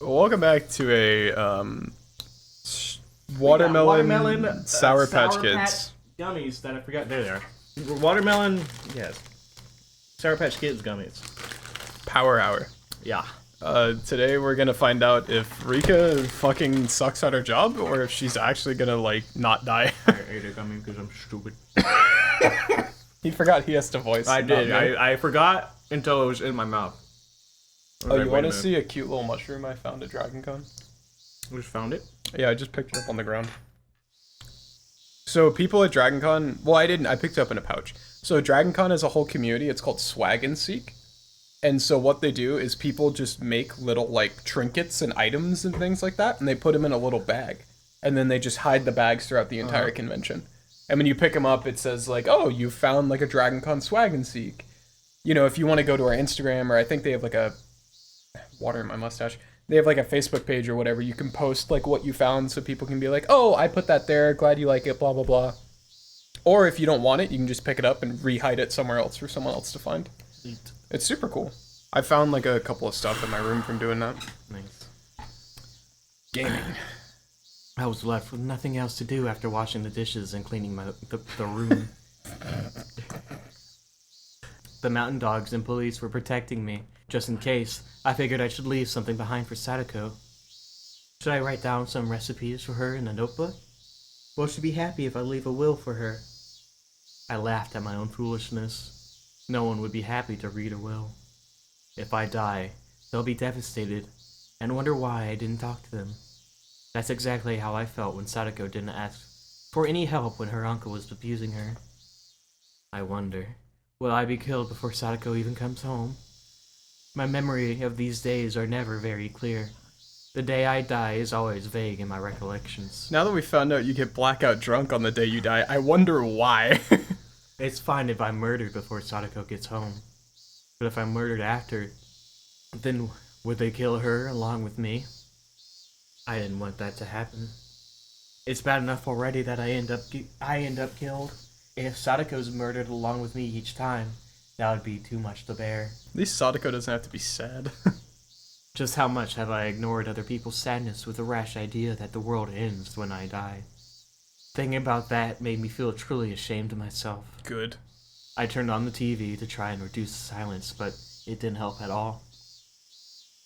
Welcome back to a watermelon Sour Patch Kids. Gummies that I forgot. There they are. Watermelon, yes. Sour Patch Kids gummies. Power Hour. Yeah. Today we're gonna find out if Rika fucking sucks at her job or if she's actually gonna, like, not die. I ate a gummy because I'm stupid. He forgot he has to voice. I did. I forgot until it was in my mouth. Oh, you want to see a cute little mushroom I found at Dragon Con? I just found it. Yeah, I just picked it up on the ground. So people at Dragon Con, well, I didn't. I picked it up in a pouch. So Dragon Con is a whole community. It's called Swag and Seek. And so what they do is people just make little, like, trinkets and items and things like that, and they put them in a little bag. And then they just hide the bags throughout the entire convention. And when you pick them up, it says, like, oh, you found, like, a Dragon Con Swag and Seek. You know, if you want to go to our Instagram, or I think they have, like, a... water in my mustache. They have, like, a Facebook page or whatever. You can post, like, what you found so people can be like, oh, I put that there. Glad you like it, blah, blah, blah. Or if you don't want it, you can just pick it up and re-hide it somewhere else for someone else to find. Eat. It's super cool. I found, like, a couple of stuff in my room from doing that. Nice. Gaming. I was left with nothing else to do after washing the dishes and cleaning the room. The mountain dogs and police were protecting me. Just in case, I figured I should leave something behind for Sadako. Should I write down some recipes for her in a notebook? Will she be happy if I leave a will for her? I laughed at my own foolishness. No one would be happy to read a will. If I die, they'll be devastated and wonder why I didn't talk to them. That's exactly how I felt when Sadako didn't ask for any help when her uncle was abusing her. I wonder, will I be killed before Sadako even comes home? My memory of these days are never very clear. The day I die is always vague in my recollections. Now that we found out you get blackout drunk on the day you die, I wonder why. It's fine if I'm murdered before Sadako gets home. But if I'm murdered after, then would they kill her along with me? I didn't want that to happen. It's bad enough already that I end up killed. If Sadako's murdered along with me each time, that would be too much to bear. At least Sadako doesn't have to be sad. Just how much have I ignored other people's sadness with the rash idea that the world ends when I die? Thinking about that made me feel truly ashamed of myself. Good. I turned on the TV to try and reduce the silence, but it didn't help at all.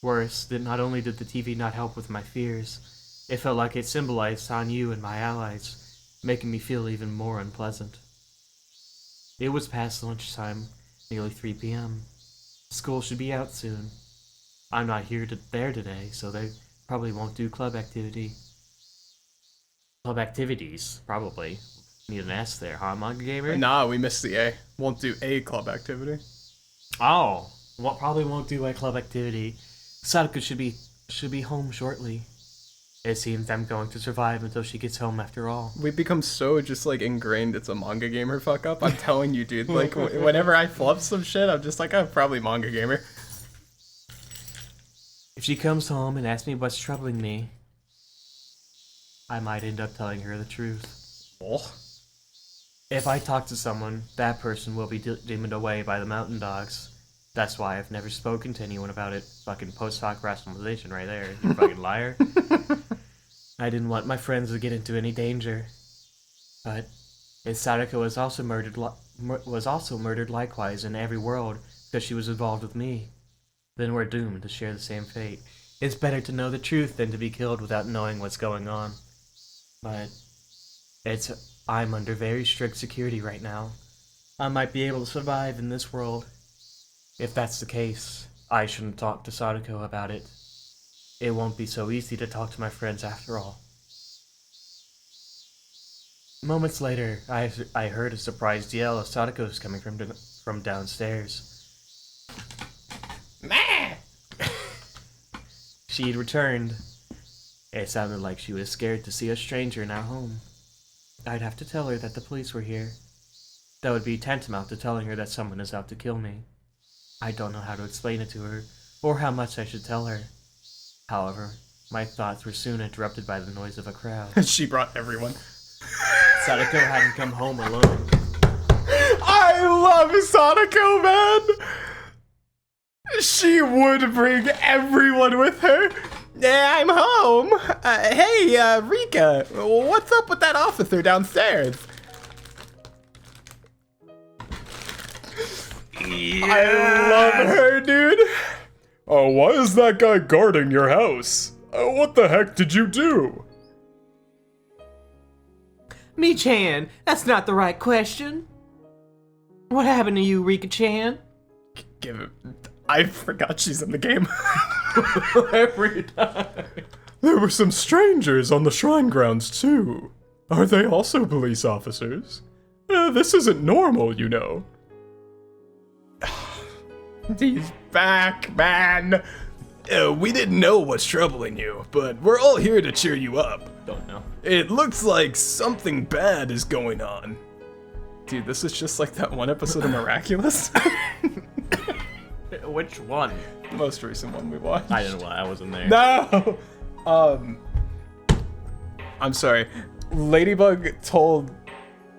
Worse, that not only did the TV not help with my fears, it felt like it symbolized Sanyu and my allies, making me feel even more unpleasant. It was past lunchtime, nearly 3 p.m. School should be out soon. I'm not there today, so they probably won't do club activity. Club activities, probably. Need an S there, huh, Manga Gamer? Nah, we missed the A. Won't do a club activity. Oh, well, probably won't do a club activity. Sadako should be home shortly. It seems I'm going to survive until she gets home after all. We've become so just, like, ingrained it's a Manga Gamer fuck up. I'm telling you, dude. Like, whenever I flub some shit, I'm just like, I'm probably Manga Gamer. If she comes home and asks me what's troubling me, I might end up telling her the truth. Oh. If I talk to someone, that person will be demoned away by the mountain dogs. That's why I've never spoken to anyone about it. Fucking post-hoc rationalization right there, you fucking liar. I didn't want my friends to get into any danger. But if Sadako was also murdered likewise in every world because she was involved with me, then we're doomed to share the same fate. It's better to know the truth than to be killed without knowing what's going on. But I'm under very strict security right now. I might be able to survive in this world. If that's the case, I shouldn't talk to Sadako about it. It won't be so easy to talk to my friends after all. Moments later, I heard a surprised yell as Sadako was coming from downstairs. Meh! She'd returned. It sounded like she was scared to see a stranger in our home. I'd have to tell her that the police were here. That would be tantamount to telling her that someone is out to kill me. I don't know how to explain it to her, or how much I should tell her. However, my thoughts were soon interrupted by the noise of a crowd. She brought everyone. Sadako hadn't come home alone. I love Sadako, man! She would bring everyone with her. I'm home. Hey, Rika, what's up with that officer downstairs? I love her, dude. Oh, why is that guy guarding your house? What the heck did you do? Me-chan, that's not the right question. What happened to you, Rika-chan? Give it. I forgot she's in the game. Every time. There were some strangers on the shrine grounds, too. Are they also police officers? This isn't normal, you know. He's back, man. We didn't know what's troubling you, but we're all here to cheer you up. Don't know. It looks like something bad is going on. Dude, this is just like that one episode of Miraculous. Which one? The most recent one we watched. I didn't watch. I wasn't there. No! I'm sorry. Ladybug told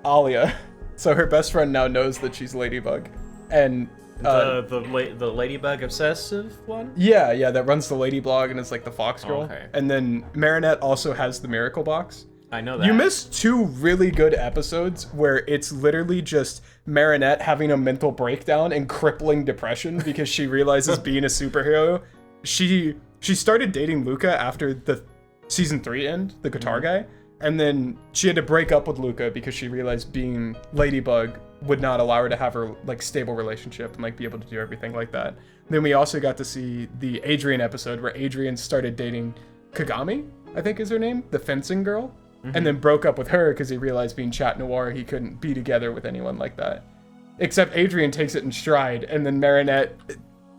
Alia, so her best friend now knows that she's Ladybug. And the Ladybug obsessive one? yeah, that runs the Lady blog and is like the Fox girl. Okay. And then Marinette also has the Miracle Box. I know that. You missed 2 really good episodes where it's literally just Marinette having a mental breakdown and crippling depression because she realizes being a superhero. She started dating Luca after the season 3 end, the guitar guy, and then she had to break up with Luca because she realized being Ladybug would not allow her to have her like stable relationship and like be able to do everything like that. Then we also got to see the Adrian episode where Adrian started dating Kagami, I think is her name, the fencing girl. And then broke up with her because he realized being Chat Noir, he couldn't be together with anyone like that. Except Adrian takes it in stride, and then Marinette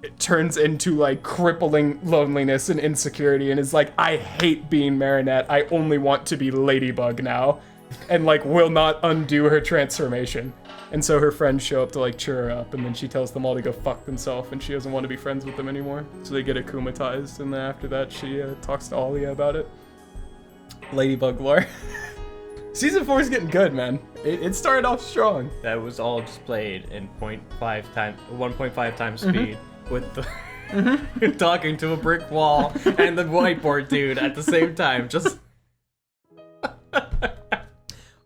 it turns into like crippling loneliness and insecurity and is like, I hate being Marinette, I only want to be Ladybug now. And like will not undo her transformation. And so her friends show up to like cheer her up, and then she tells them all to go fuck themselves and she doesn't want to be friends with them anymore. So they get akumatized, and then after that she talks to Alia about it. Ladybug lore. Season 4 is getting good, man. It started off strong. That was all just played in 1.5 times speed with the talking to a brick wall and the whiteboard dude at the same time. Just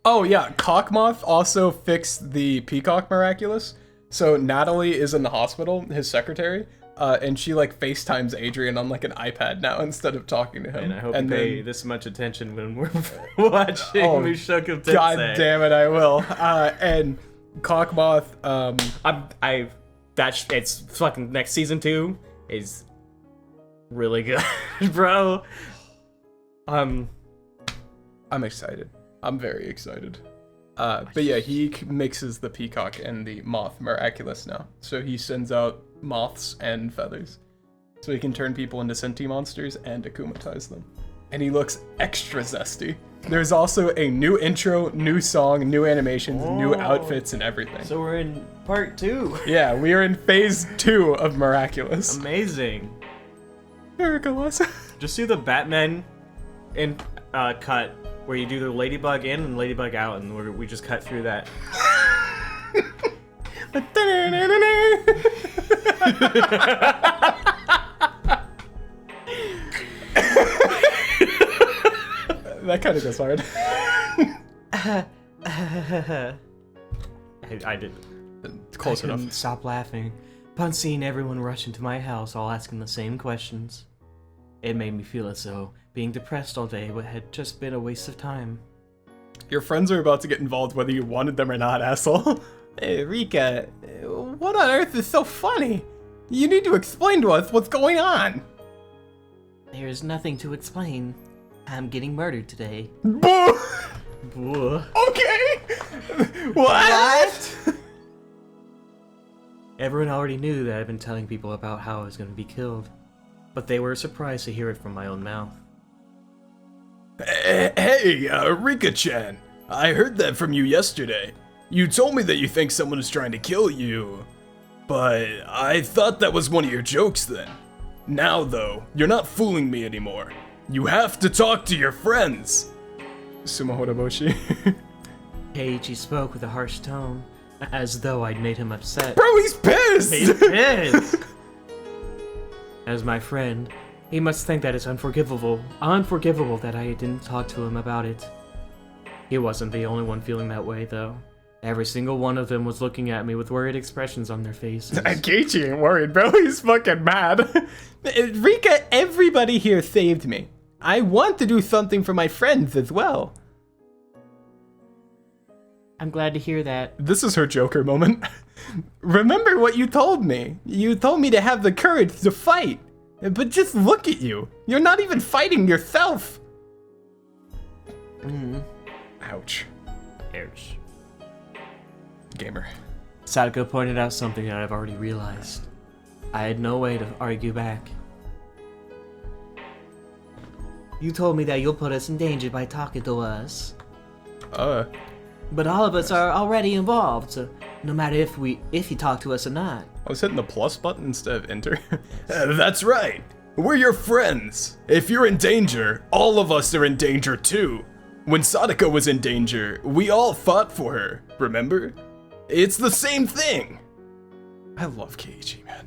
Oh yeah, Cockmoth also fixed the Peacock Miraculous. So Natalie is in the hospital, his secretary, and she like FaceTimes Adrian on like an iPad now instead of talking to him. and I hope you pay this much attention when we're watching Mushoku Tensei. God damn it, I will. And Cockmoth, it's fucking next season 2 is really good, bro. I'm excited. I'm very excited. But yeah, he mixes the peacock and the moth miraculous now. So he sends out moths and feathers. So he can turn people into sentient monsters and akumatize them. And he looks extra zesty. There's also a new intro, new song, new animations, new outfits, and everything. So we're in part 2. Yeah, we are in phase 2 of Miraculous. Amazing. Miraculous. Just do the Batman in cut where you do the Ladybug in and Ladybug out, and we just cut through that. That kind of goes hard. I did. Close I couldn't enough. stop laughing upon seeing everyone rush into my house, all asking the same questions. It made me feel as though being depressed all day had just been a waste of time. Your friends are about to get involved whether you wanted them or not, asshole. Hey, Rika, what on earth is so funny? You need to explain to us what's going on. There is nothing to explain. I'm getting murdered today. Boo! Boo. Okay! What? Everyone already knew that I've been telling people about how I was going to be killed, but they were surprised to hear it from my own mouth. Hey, Rika-chan, I heard that from you yesterday. You told me that you think someone is trying to kill you, but I thought that was one of your jokes then. Now, though, you're not fooling me anymore. You have to talk to your friends. Sumahoraboshi. Keiichi spoke with a harsh tone, as though I'd made him upset. Bro, he's pissed! He's pissed! As my friend, He must think that it's unforgivable that I didn't talk to him about it. He wasn't the only one feeling that way, though. Every single one of them was looking at me with worried expressions on their faces. Keiichi ain't worried, bro. He's fucking mad. Rika, everybody here saved me. I want to do something for my friends as well. I'm glad to hear that. This is her Joker moment. Remember what you told me. You told me to have the courage to fight. But just look at you. You're not even fighting yourself. Ouch. Ouch. Gamer. Sadako pointed out something that I've already realized. I had no way to argue back. You told me that you'll put us in danger by talking to us. But all of us are already involved, so no matter if you talk to us or not. I was hitting the plus button instead of enter. That's right. We're your friends. If you're in danger, all of us are in danger too. When Sadako was in danger, we all fought for her, remember? It's the same thing. I love Keiichi, man.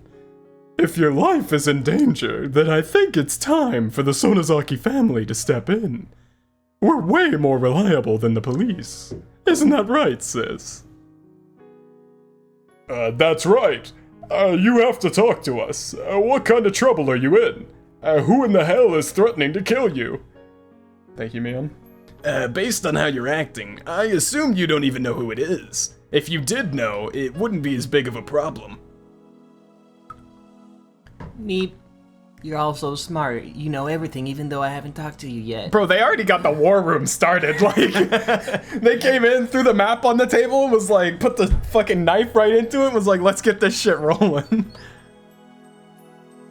If your life is in danger, then I think it's time for the Sonozaki family to step in. We're way more reliable than the police. Isn't that right, sis? That's right. You have to talk to us. What kind of trouble are you in? Who in the hell is threatening to kill you? Thank you, man. Based on how you're acting, I assume you don't even know who it is. If you did know, it wouldn't be as big of a problem. Neep, you're all so smart. You know everything, even though I haven't talked to you yet. Bro, they already got the war room started. Like, they came in, threw the map on the table, was like, put the fucking knife right into it, was like, let's get this shit rolling.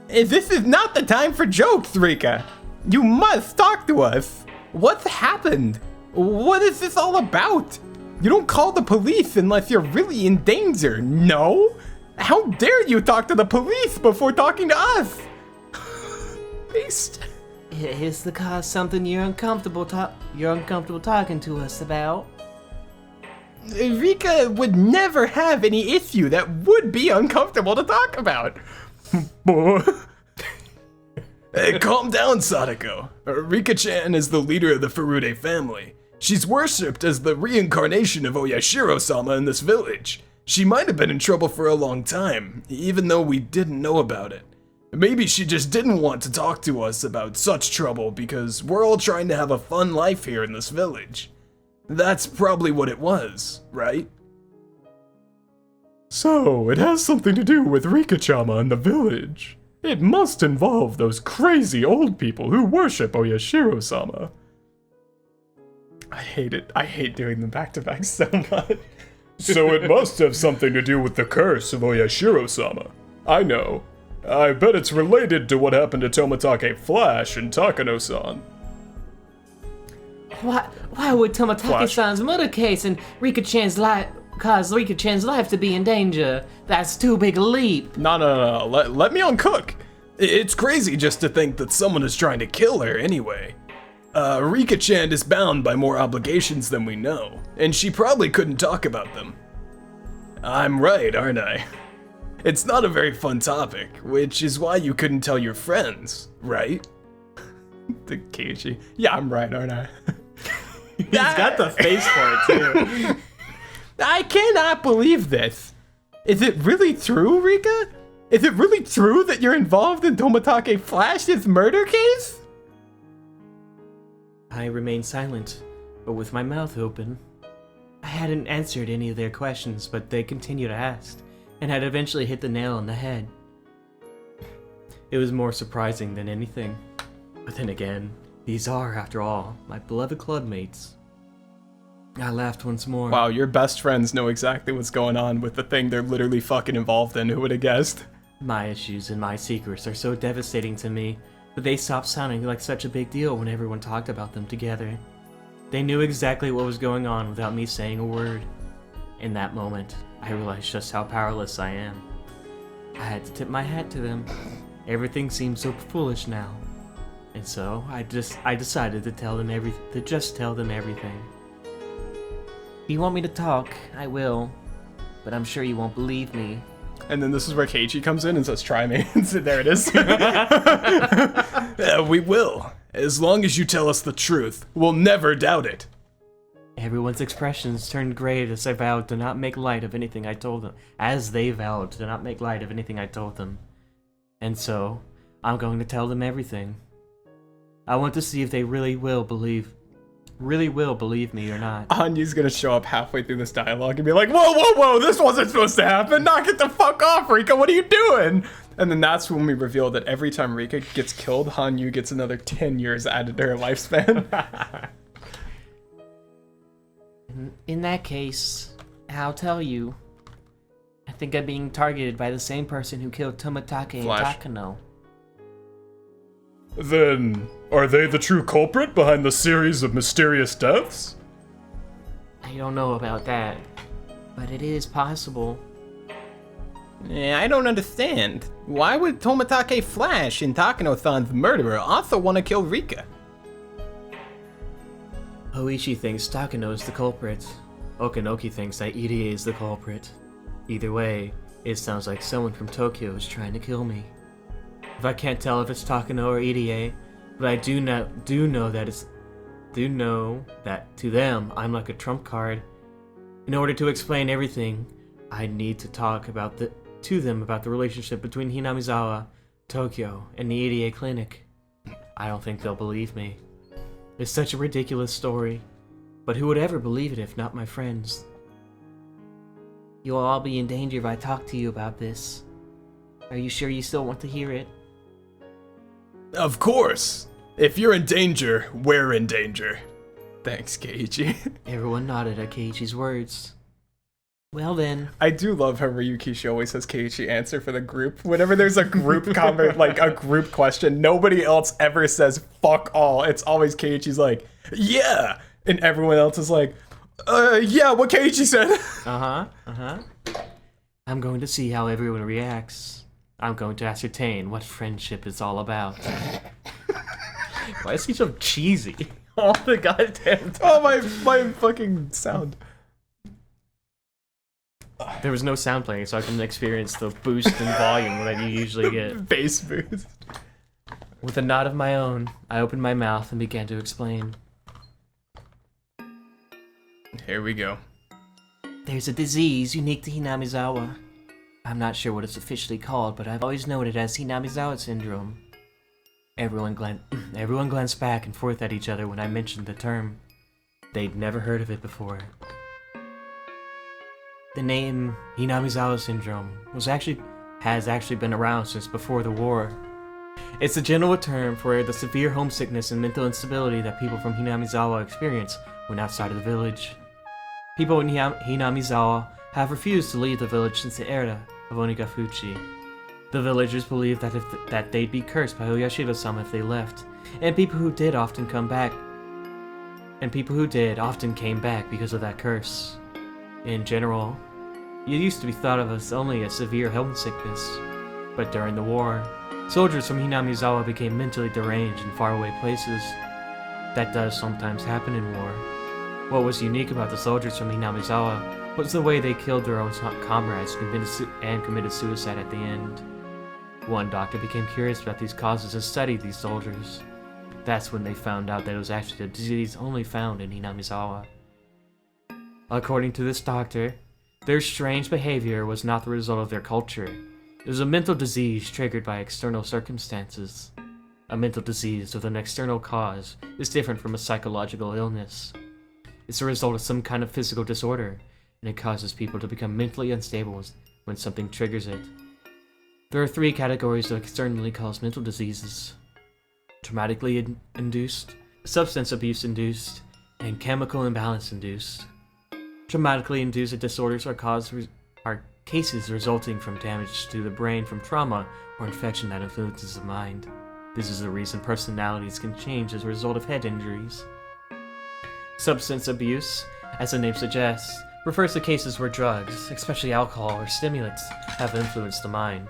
This is not the time for jokes, Rika. You must talk to us. What's happened? What is this all about? You don't call the police unless you're really in danger, no? How dare you talk to the police before talking to us? Beast. Is the cause something you're uncomfortable talking to us about? Rika would never have any issue that would be uncomfortable to talk about. Hey, calm down, Sadako. Rika-chan is the leader of the Furude family. She's worshipped as the reincarnation of Oyashiro-sama in this village. She might have been in trouble for a long time, even though we didn't know about it. Maybe she just didn't want to talk to us about such trouble because we're all trying to have a fun life here in this village. That's probably what it was, right? So, it has something to do with Rika-chama and the village. It must involve those crazy old people who worship Oyashiro-sama. I hate it. I hate doing them back-to-back so much. So it must have something to do with the curse of Oyashiro-sama. I know. I bet it's related to what happened to Tomatake Flash and Takano-san. Why would Tomatake-san's murder case and Rika-chan's life cause Rika-chan's life to be in danger? That's too big a leap. No. Let me uncook. It's crazy just to think that someone is trying to kill her anyway. Rika-chan is bound by more obligations than we know, and she probably couldn't talk about them. I'm right, aren't I? It's not a very fun topic, which is why you couldn't tell your friends, right? The Keiichi. Yeah, I'm right, aren't I? He's got the face for it, too. I cannot believe this. Is it really true, Rika? Is it really true that you're involved in Tomatake Flash's murder case? I remained silent, but with my mouth open. I hadn't answered any of their questions, but they continued to ask, and had eventually hit the nail on the head. It was more surprising than anything. But then again, these are, after all, my beloved clubmates. I laughed once more. Wow, your best friends know exactly what's going on with the thing they're literally fucking involved in. Who would have guessed? My issues and my secrets are so devastating to me, but they stopped sounding like such a big deal when everyone talked about them together. They knew exactly what was going on without me saying a word. In that moment, I realized just how powerless I am. I had to tip my hat to them. Everything seemed so foolish now. And so, I decided to tell them everything. If you want me to talk, I will. But I'm sure you won't believe me. And then this is where Keiichi comes in and says, try me. So there it is. We will. As long as you tell us the truth, we'll never doubt it. Everyone's expressions turned gray as they vowed to not make light of anything I told them. As they vowed to not make light of anything I told them. And so, I'm going to tell them everything. I want to see if they really will believe me or not. Anyu's gonna show up halfway through this dialogue and be like, whoa, whoa, whoa, this wasn't supposed to happen. Knock it the fuck off, Rika, what are you doing? And then that's when we reveal that every time Rika gets killed, Hanyu gets another 10 years added to her lifespan. In that case, I'll tell you. I think I'm being targeted by the same person who killed Tomatake Flash. and Takano. Then, are they the true culprit behind the series of mysterious deaths? I don't know about that, but it is possible. I don't understand. Why would Tomatake Flash and Takano-than's murderer also want to kill Rika? Hoichi thinks Takano is the culprit. Okanoki thinks that Irie is the culprit. Either way, it sounds like someone from Tokyo is trying to kill me. If I can't tell if it's Takano or Irie, but I do know that to them I'm like a trump card. In order to explain everything, I need to talk to them about the relationship between Hinamizawa, Tokyo, and the Irie clinic. I don't think they'll believe me. It's such a ridiculous story, but who would ever believe it if not my friends? You'll all be in danger if I talk to you about this. Are you sure you still want to hear it? Of course. If you're in danger, we're in danger. Thanks, Keiichi. Everyone nodded at Keiichi's words. Well then. I do love how Ryukishi always has Keiichi answer for the group. Whenever there's a group comment, like a group question, nobody else ever says fuck all. It's always Keiichi's like, yeah! And everyone else is like, yeah, what Keiichi said. I'm going to see how everyone reacts. I'm going to ascertain what friendship is all about. Why is he so cheesy? All the goddamn time. Oh, my fucking sound. There was no sound playing, so I couldn't experience the boost in volume that you usually get. Bass boost. With a nod of my own, I opened my mouth and began to explain. Here we go. There's a disease unique to Hinamizawa. I'm not sure what it's officially called, but I've always known it as Hinamizawa syndrome. Everyone glanced back and forth at each other when I mentioned the term. They'd never heard of it before. The name Hinamizawa syndrome has actually been around since before the war. It's a general term for the severe homesickness and mental instability that people from Hinamizawa experience when outside of the village. People in Hinamizawa have refused to leave the village since the era of Onigafuchi. The villagers believed that they'd be cursed by Oyashiro-sama if they left, and people who did often came back because of that curse. In general, it used to be thought of as only a severe homesickness, but during the war, soldiers from Hinamizawa became mentally deranged in faraway places. That does sometimes happen in war. What was unique about the soldiers from Hinamizawa was the way they killed their own comrades and committed suicide at the end. One doctor became curious about these causes and studied these soldiers. That's when they found out that it was actually a disease only found in Hinamizawa. According to this doctor, their strange behavior was not the result of their culture. It was a mental disease triggered by external circumstances. A mental disease with an external cause is different from a psychological illness. It's a result of some kind of physical disorder, and it causes people to become mentally unstable when something triggers it. There are 3 categories of externally caused mental diseases: traumatically induced, substance abuse induced, and chemical imbalance induced. Traumatically induced disorders are cases resulting from damage to the brain from trauma or infection that influences the mind. This is the reason personalities can change as a result of head injuries. Substance abuse, as the name suggests, refers to cases where drugs, especially alcohol or stimulants, have influenced the mind.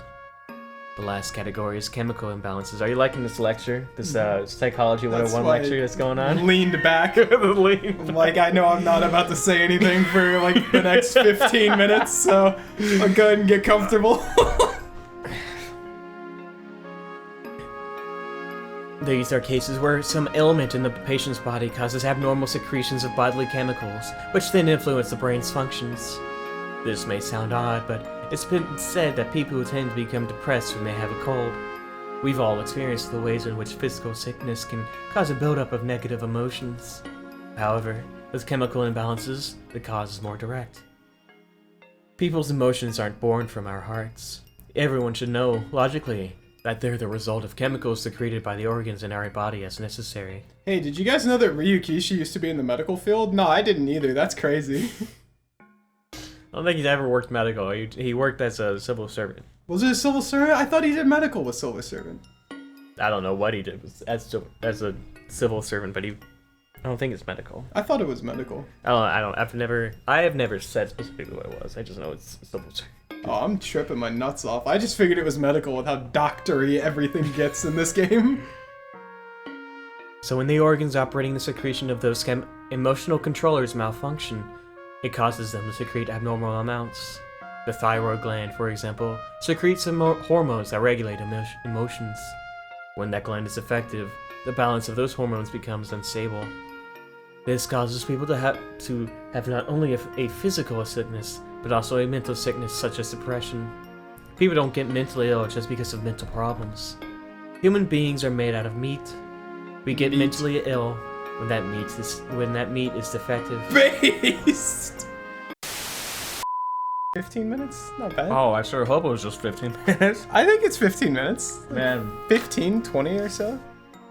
The last category is chemical imbalances. Are you liking this lecture? This Psychology 101 lecture that's going on? Leaned back. Like, I know I'm not about to say anything for like the next 15 minutes, so I'll go ahead and get comfortable. These are cases where some ailment in the patient's body causes abnormal secretions of bodily chemicals, which then influence the brain's functions. This may sound odd, but it's been said that people who tend to become depressed when they have a cold. We've all experienced the ways in which physical sickness can cause a buildup of negative emotions. However, with chemical imbalances, the cause is more direct. People's emotions aren't born from our hearts. Everyone should know, logically, that they're the result of chemicals secreted by the organs in our body as necessary. Hey, did you guys know that Ryukishi used to be in the medical field? No, I didn't either. That's crazy. I don't think he's ever worked medical. He worked as a civil servant. Was it a civil servant? I thought he did medical with civil servant. I don't know what he did as a civil servant, but I don't think it's medical. I thought it was medical. I have never said specifically what it was. I just know it's civil servant. Oh, I'm tripping my nuts off. I just figured it was medical with how doctory everything gets in this game. So when the organs operating the secretion of those emotional controllers malfunction, it causes them to secrete abnormal amounts. The thyroid gland, for example, secretes hormones that regulate emotions. When that gland is effective, the balance of those hormones becomes unstable. This causes people to have not only a physical sickness, but also a mental sickness such as depression. People don't get mentally ill just because of mental problems. Human beings are made out of meat. We get mentally ill when that meat is defective. Based! 15 minutes? Not bad. Oh, I sure hope it was just 15 minutes. I think it's 15 minutes. Man. 15, 20 or so.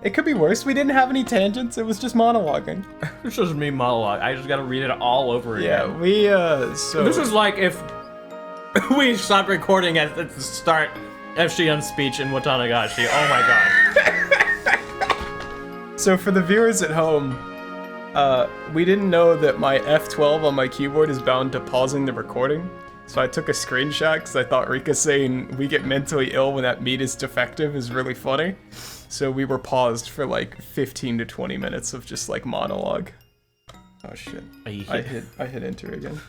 It could be worse. We didn't have any tangents. It was just monologuing. It's just me monologue. I just gotta read it all over again. Yeah, we, so... This is like if we stopped recording at the start of Shion's speech in Watanagashi. Oh my god. So for the viewers at home, we didn't know that my F12 on my keyboard is bound to pausing the recording. So I took a screenshot because I thought Rika saying we get mentally ill when that meat is defective is really funny. So we were paused for like 15 to 20 minutes of just like monologue. Oh shit. I hit enter again.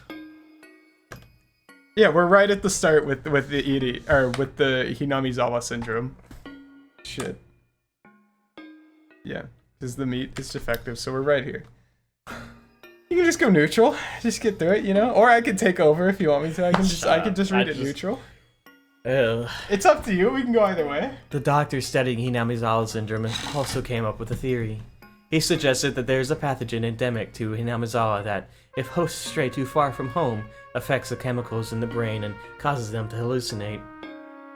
Yeah, we're right at the start with the with the Hinamizawa syndrome. Shit. Yeah, because the meat is defective, so we're right here. You can just go neutral, just get through it, you know? Or I could take over if you want me to. I can just read it neutral. Ugh. It's up to you, we can go either way. The doctor studying Hinamizawa syndrome also came up with a theory. He suggested that there is a pathogen endemic to Hinamizawa that, if hosts stray too far from home, affects the chemicals in the brain and causes them to hallucinate.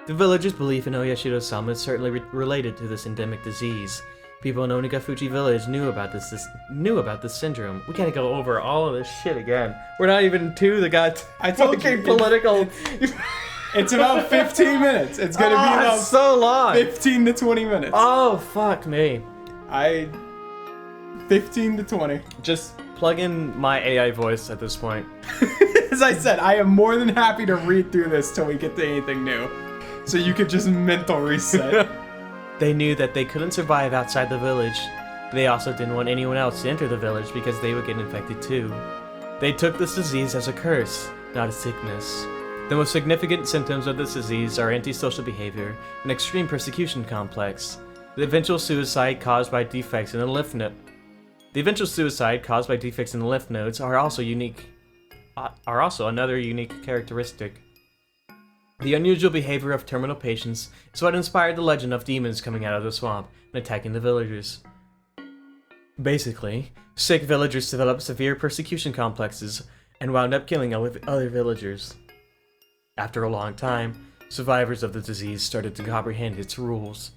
The villagers' belief in Oyashiro-sama is certainly related to this endemic disease. People in Onigafuchi village knew about this syndrome. We gotta go over all of this shit again. We're not even to the fucking political. It's about 15 minutes. It's gonna be about so long. 15 to 20 minutes. Oh fuck me. 15 to 20. Just plug in my AI voice at this point. As I said, I am more than happy to read through this till we get to anything new. So you could just mental reset. They knew that they couldn't survive outside the village. They also didn't want anyone else to enter the village because they would get infected too. They took this disease as a curse, not a sickness. The most significant symptoms of this disease are antisocial behavior and extreme persecution complex. The eventual suicide caused by defects in the lymph node. The eventual suicide caused by defects in the lymph nodes are also another unique characteristic. The unusual behavior of terminal patients is what inspired the legend of demons coming out of the swamp and attacking the villagers. Basically, sick villagers developed severe persecution complexes and wound up killing other villagers. After a long time, survivors of the disease started to comprehend its rules.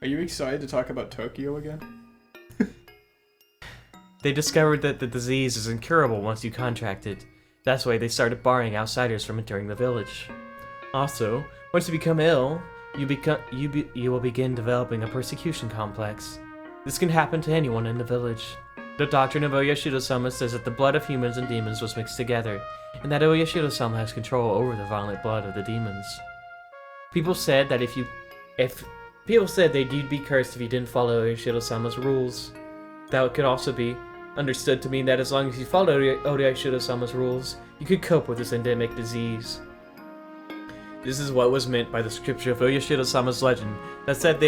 Are you excited to talk about Tokyo again? They discovered that the disease is incurable once you contract it. That's why they started barring outsiders from entering the village. Also, once you become ill, you will begin developing a persecution complex. This can happen to anyone in the village. The doctrine of Oyashiro-sama says that the blood of humans and demons was mixed together, and that Oyashiro-sama has control over the violent blood of the demons. People said that you'd be cursed if you didn't follow Oyashiro-sama's rules. That could also be understood to mean that as long as you followed Oyashiro-sama's rules, you could cope with this endemic disease. This is what was meant by the scripture of Oyashiro-sama's legend that said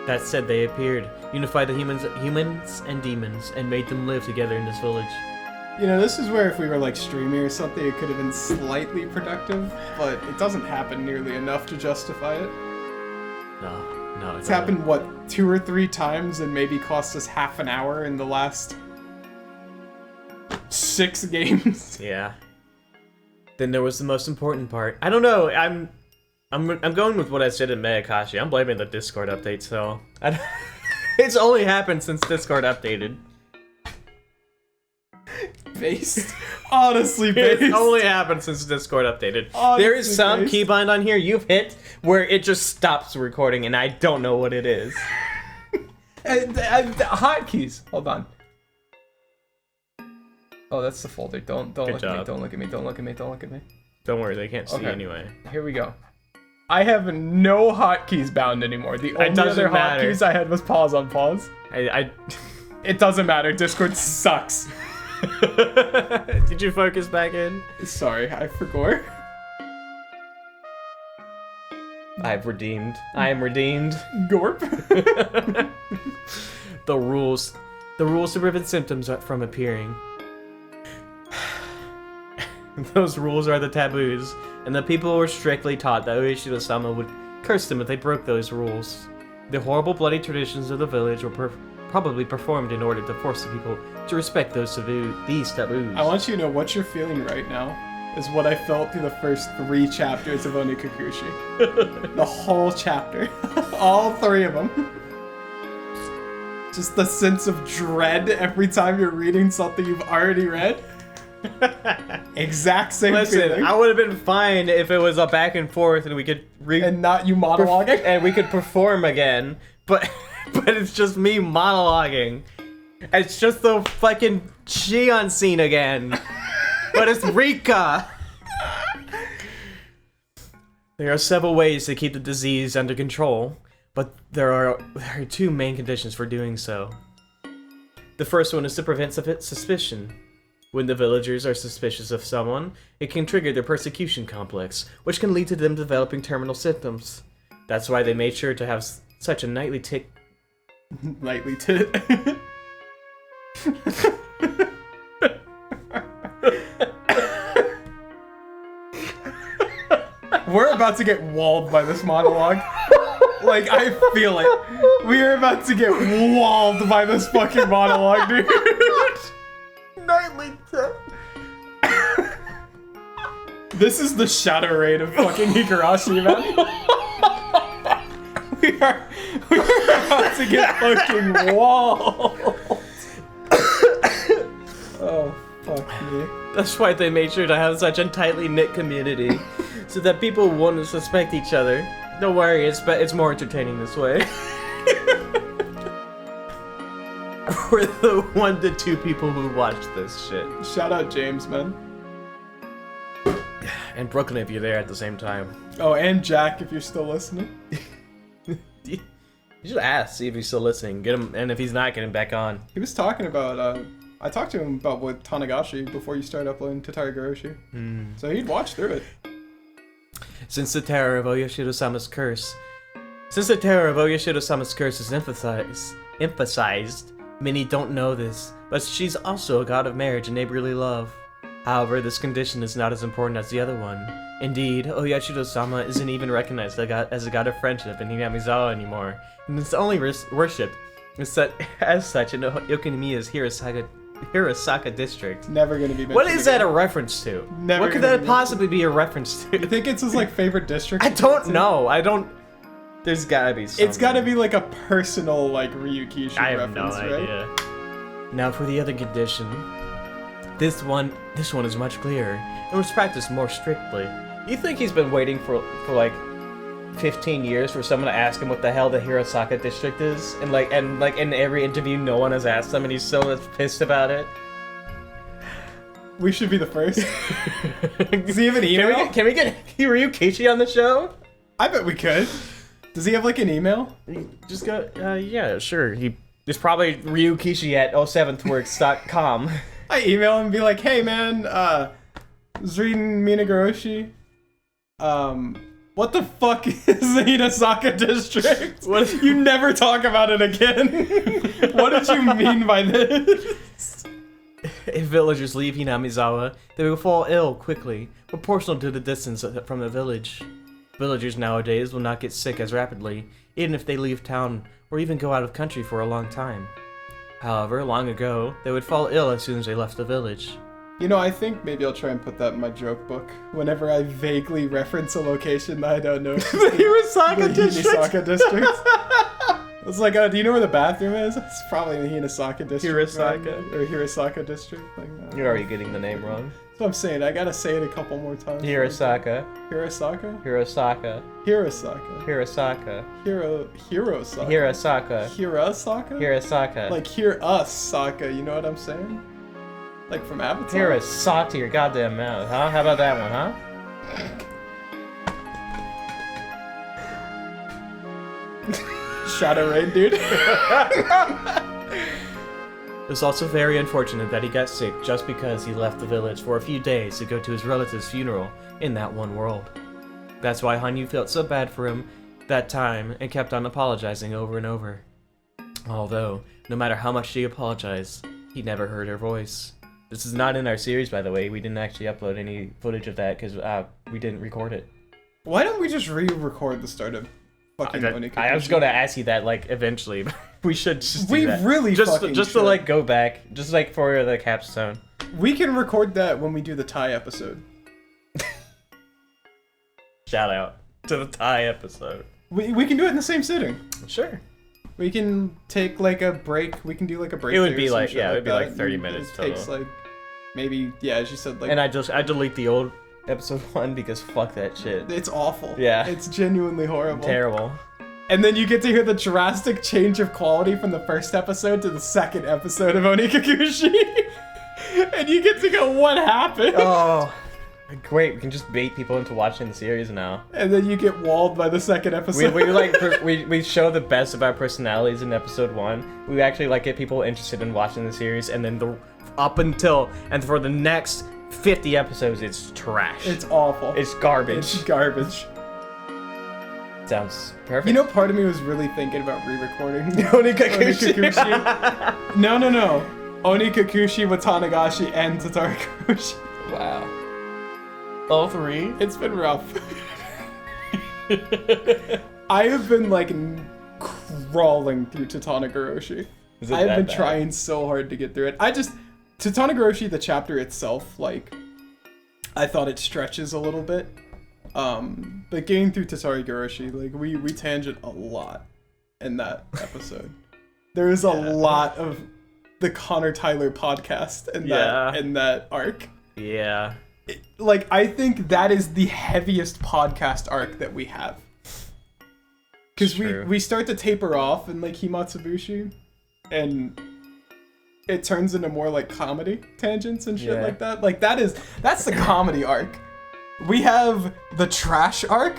That said, they appeared, unified the humans and demons, and made them live together in this village. You know, this is where if we were like streaming or something, it could have been slightly productive, but it doesn't happen nearly enough to justify it. No, It's happened, what, 2 or 3 times and maybe cost us half an hour in the last 6 games. Yeah. Then there was the most important part. I don't know. I'm going with what I said in Minagoroshi. I'm blaming the Discord update. So it's only happened since Discord updated. Based. Honestly, based. It's only happened since Discord updated. Honestly, there is some based. keybind on here you've hit where it just stops recording, and I don't know what it is. Hotkeys. Hold on. Oh, that's the folder. Don't look at me. job. Don't look at me. Don't look at me. Don't look at me. Don't worry, they can't see Okay. anyway. Here we go. I have no hotkeys bound anymore. The only doesn't other matter. hotkeys I had was pause on pause. I It doesn't matter. Discord sucks. Did you focus back in? Sorry, I forgot. I've redeemed. I am redeemed. Gorp. The rules to prevent symptoms from appearing. Those rules are the taboos, and the people were strictly taught that Ueshiro-sama would curse them if they broke those rules. The horrible bloody traditions of the village were probably performed in order to force the people to respect these taboos. I want you to know what you're feeling right now is what I felt through the first 3 chapters of Onikakushi. The whole chapter. All 3 of them. Just the sense of dread every time you're reading something you've already read. Exact same Listen, feeling. I would have been fine if it was a back and forth and we could And not you monologuing. and we could perform again, but it's just me monologuing. It's just the fucking Shion scene again. But it's Rika. There are several ways to keep the disease under control, but there are 2 main conditions for doing so. The first one is to prevent suspicion. When the villagers are suspicious of someone, it can trigger their persecution complex, which can lead to them developing terminal symptoms. That's why they made sure to have such a nightly tick. Lightly tit. We're about to get walled by this monologue. Like, I feel it. We are about to get walled by this fucking monologue, dude. Nightly tick. This is the shadow raid of fucking Higurashi, man. We are about to get fucking walled. Oh, fuck me. That's why they made sure to have such a tightly knit community, so that people wouldn't suspect each other. Don't worry, it's more entertaining this way. We're the 1 to 2 people who watch this shit. Shout out James, man. And Brooklyn, if you're there at the same time. Oh, and Jack, if you're still listening. You should ask, see if he's still listening. Get him, and if he's not, get him back on. He was talking about, I talked to him about with Tanagashi before you started uploading to Higurashi. So he'd watch through it. Since the terror of Oyashiro-sama's curse is emphasized, many don't know this, but she's also a god of marriage and neighborly love. However, this condition is not as important as the other one. Indeed, Oyashiro-sama isn't even recognized as a god of friendship in Hinamizawa anymore, and it's only worshipped as such in Yokonomiya's Hirosaka district. Never gonna be mentioned What is that a again. reference to? Never What could gonna that be possibly be a reference I to? think it's his, like, favorite district. I don't know. There's gotta be something. It's gotta be, like, a personal, like, Ryukishi I have reference, no right? idea. Now for the other condition. This one is much clearer and was practiced more strictly. You think he's been waiting for like 15 years for someone to ask him what the hell the Hirosaka district is? And in every interview no one has asked him and he's still pissed about it? We should be the first. Does he have an email? Can we get Ryukishi on the show? I bet we could. Does he have, like, an email? Just go, yeah, sure. He's probably Ryukishi at 07thworks.com. I email him and be like, hey, man, I was reading Minagoroshi. What the fuck is the Hinasaka district? What if- You never talk about it again. What did you mean by this? If villagers leave Hinamizawa, they will fall ill quickly, proportional to the distance from the village. Villagers nowadays will not get sick as rapidly, even if they leave town or even go out of country for a long time. However, long ago, they would fall ill as soon as they left the village. You know, I think maybe I'll try and put that in my joke book whenever I vaguely reference a location that I don't know. The Hirosaka district? Hinasaka district. It's like, do you know where the bathroom is? It's probably in the Hinasaka district. Hirosaka. Or Hirosaka district. Like, You're already getting the name wrong. That's what I'm saying. I gotta say it a couple more times. Hirosaka. Hirosaka? Hirosaka. Hirosaka. Hirosaka. Hirosaka. Hirosaka. Hirosaka? Hirosaka. Like, hear us, Saka, you know what I'm saying? Like from Avatar? Hirosaka to your goddamn mouth, huh? How about that one, huh? Shadow Rain, dude. It was also very unfortunate that he got sick just because he left the village for a few days to go to his relative's funeral in that one world. That's why Hanyu felt so bad for him that time and kept on apologizing over and over. Although, no matter how much she apologized, he never heard her voice. This is not in our series, by the way. We didn't actually upload any footage of that because we didn't record it. Why don't we just re-record the start of fucking Onikakushi? I was going to ask you that, like, eventually, but we should just do We that. really just fucking to should. like go back, just like for the capstone. We can record that when we do the Thai episode. Shout out to the Thai episode. We can do it in the same sitting. Sure. We can take like a break. We can do like a break. It would day or be some like- shit yeah, it would be that, like 30 and minutes It takes total. like maybe, yeah, as you said, like And I delete the old episode 1 because fuck that shit. it's awful. Yeah. It's genuinely horrible. Terrible. And then you get to hear the drastic change of quality from the first episode to the second episode of Onikakushi. And you get to go, what happened? Oh, great! We can just bait people into watching the series now. And then you get walled by the second episode. We show the best of our personalities in episode 1. We actually like get people interested in watching the series, and then for the next 50 episodes, it's trash. It's awful. It's garbage. It's garbage. Sounds perfect. You know, part of me was really thinking about re-recording Onikakushi. Onikakushi. No. Onikakushi, Watanagashi, and Tatarakushi. Wow. All 3? It's been rough. I have been like crawling through Tatanagoroshi. Is it I have that been bad? trying so hard to get through it. Tatanagoroshi, the chapter itself, like, I thought it stretches a little bit. But getting through Tatanagoroshi, like, we tangent a lot in that episode. There is a lot of the Connor Tyler podcast in that arc. Yeah. Like, I think that is the heaviest podcast arc that we have. Because True. we start to taper off in, like, Himatsubushi, and it turns into more, like, comedy tangents and shit Yeah. like that. Like, that's the comedy arc. We have the trash arc,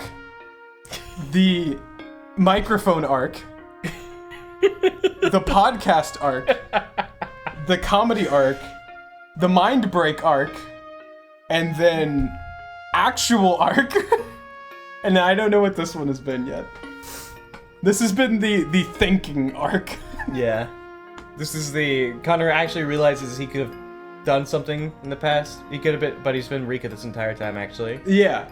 the microphone arc, the podcast arc, the comedy arc, the mind break arc, and then actual arc. And I don't know what this one has been yet. This has been the thinking arc. Yeah. This is Connor actually realizes he could have done something in the past. He could have been, but he's been Rika this entire time, actually. Yeah.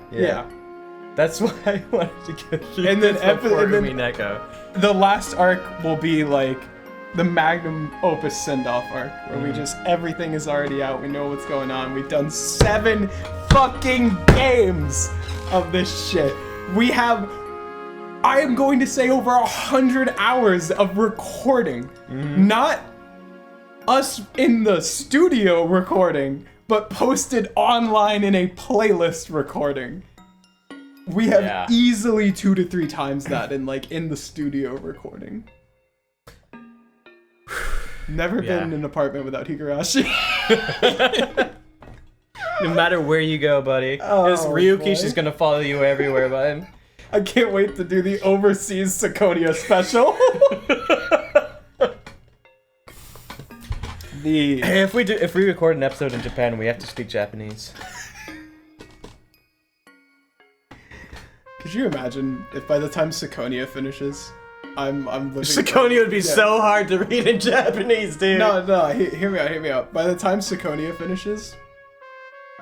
That's why I wanted to get you. And then Neko. The last arc will be like the magnum opus send-off arc, where we just, everything is already out, we know what's going on. We've done 7 fucking games of this shit. We have, I am going to say, over 100 hours of recording. Not us in the studio recording, but posted online in a playlist recording. We have easily 2 to 3 times that in the studio recording. Never been in an apartment without Higurashi. No matter where you go, buddy, Oh, this Ryuki's boy. just gonna follow you everywhere, bud. I can't wait to do the overseas Sakonia special. If we record an episode in Japan, we have to speak Japanese. Could Could you imagine if by the time Sakonia finishes, I'm living... Sakonia would be so hard to read in Japanese, dude. No, hear me out. By the time Sakonia finishes,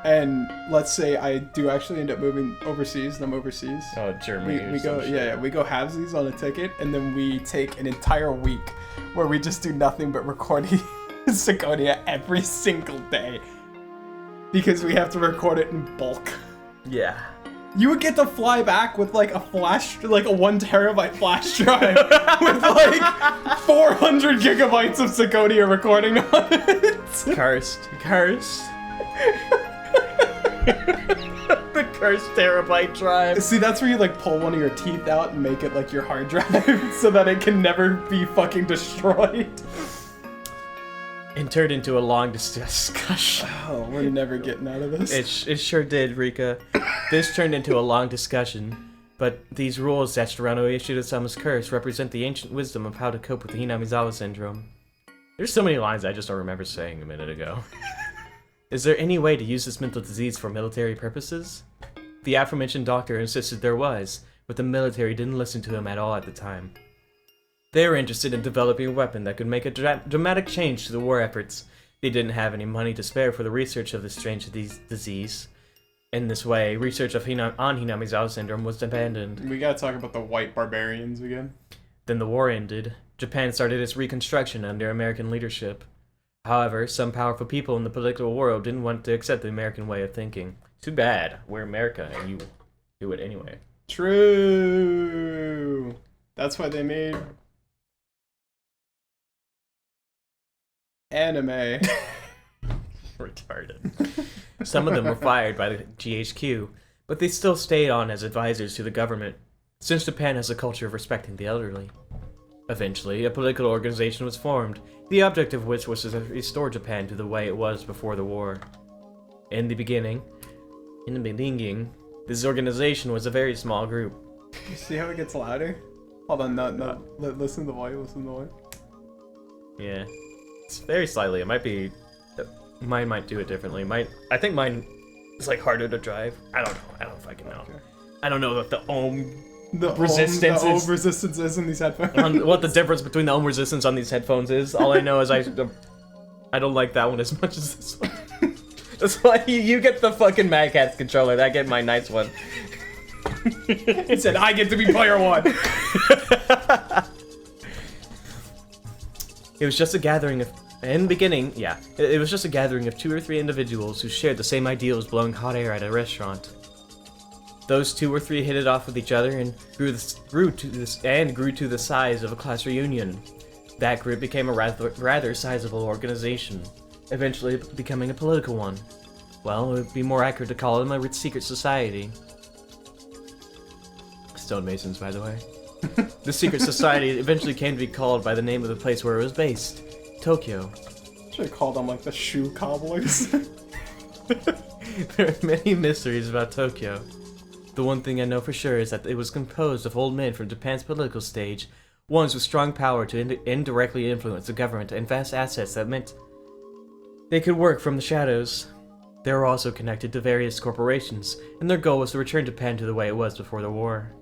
and let's say I do actually end up moving overseas, and I'm overseas. Oh, Germany. We go, we go halvesies on a ticket, and then we take an entire week where we just do nothing but recording Sakonia every single day. Because we have to record it in bulk. Yeah. You would get to fly back with like a 1 terabyte flash drive with like 400 gigabytes of Sakonia recording on it. Cursed. The cursed terabyte drive. See, that's where you like pull one of your teeth out and make it like your hard drive so that it can never be fucking destroyed. And turned into a long discussion. Oh, we're never getting out of this. It sure did, Rika. This turned into a long discussion, but these rules etched around Oyashiro-sama's curse represent the ancient wisdom of how to cope with the Hinamizawa syndrome. There's so many lines I just don't remember saying a minute ago. Is there any way to use this mental disease for military purposes? The aforementioned doctor insisted there was, but the military didn't listen to him at all at the time. They were interested in developing a weapon that could make a dramatic change to the war efforts. They didn't have any money to spare for the research of this strange disease. In this way, research on Hinamizawa syndrome was abandoned. We gotta talk about the white barbarians again. Then the war ended. Japan started its reconstruction under American leadership. However, some powerful people in the political world didn't want to accept the American way of thinking. Too bad. We're America, and you do it anyway. True. That's why they made anime. Retarded. Some of them were fired by the GHQ, but they still stayed on as advisors to the government, since Japan has a culture of respecting the elderly. Eventually, a political organization was formed, the object of which was to restore Japan to the way it was before the war. In the beginning, this organization was a very small group. You see how it gets louder? Hold on, no. Listen to the voice, Yeah. It's very slightly. It might be... Mine might do it differently. I think mine is like harder to drive. I don't know. I don't fucking know. Okay. I don't know what the ohm resistance is in these headphones. what the difference between the ohm resistance on these headphones is. All I know is I don't like that one as much as this one. That's why you get the fucking Mad Catz controller. I get my nice one. He said I get to be player one. It was just a gathering of... In the beginning, yeah, it was just a gathering of 2 or 3 individuals who shared the same ideals blowing hot air at a restaurant. Those 2 or 3 hit it off with each other and grew to the size of a class reunion. That group became a rather sizable organization, eventually becoming a political one. Well, it would be more accurate to call them a secret society. Stonemasons, by the way. The secret society eventually came to be called by the name of the place where it was based. Tokyo. Should have called them like the shoe cobblers. There are many mysteries about Tokyo. The one thing I know for sure is that it was composed of old men from Japan's political stage, ones with strong power to indirectly influence the government and vast assets that meant they could work from the shadows. They were also connected to various corporations, and their goal was to return Japan to the way it was before the war.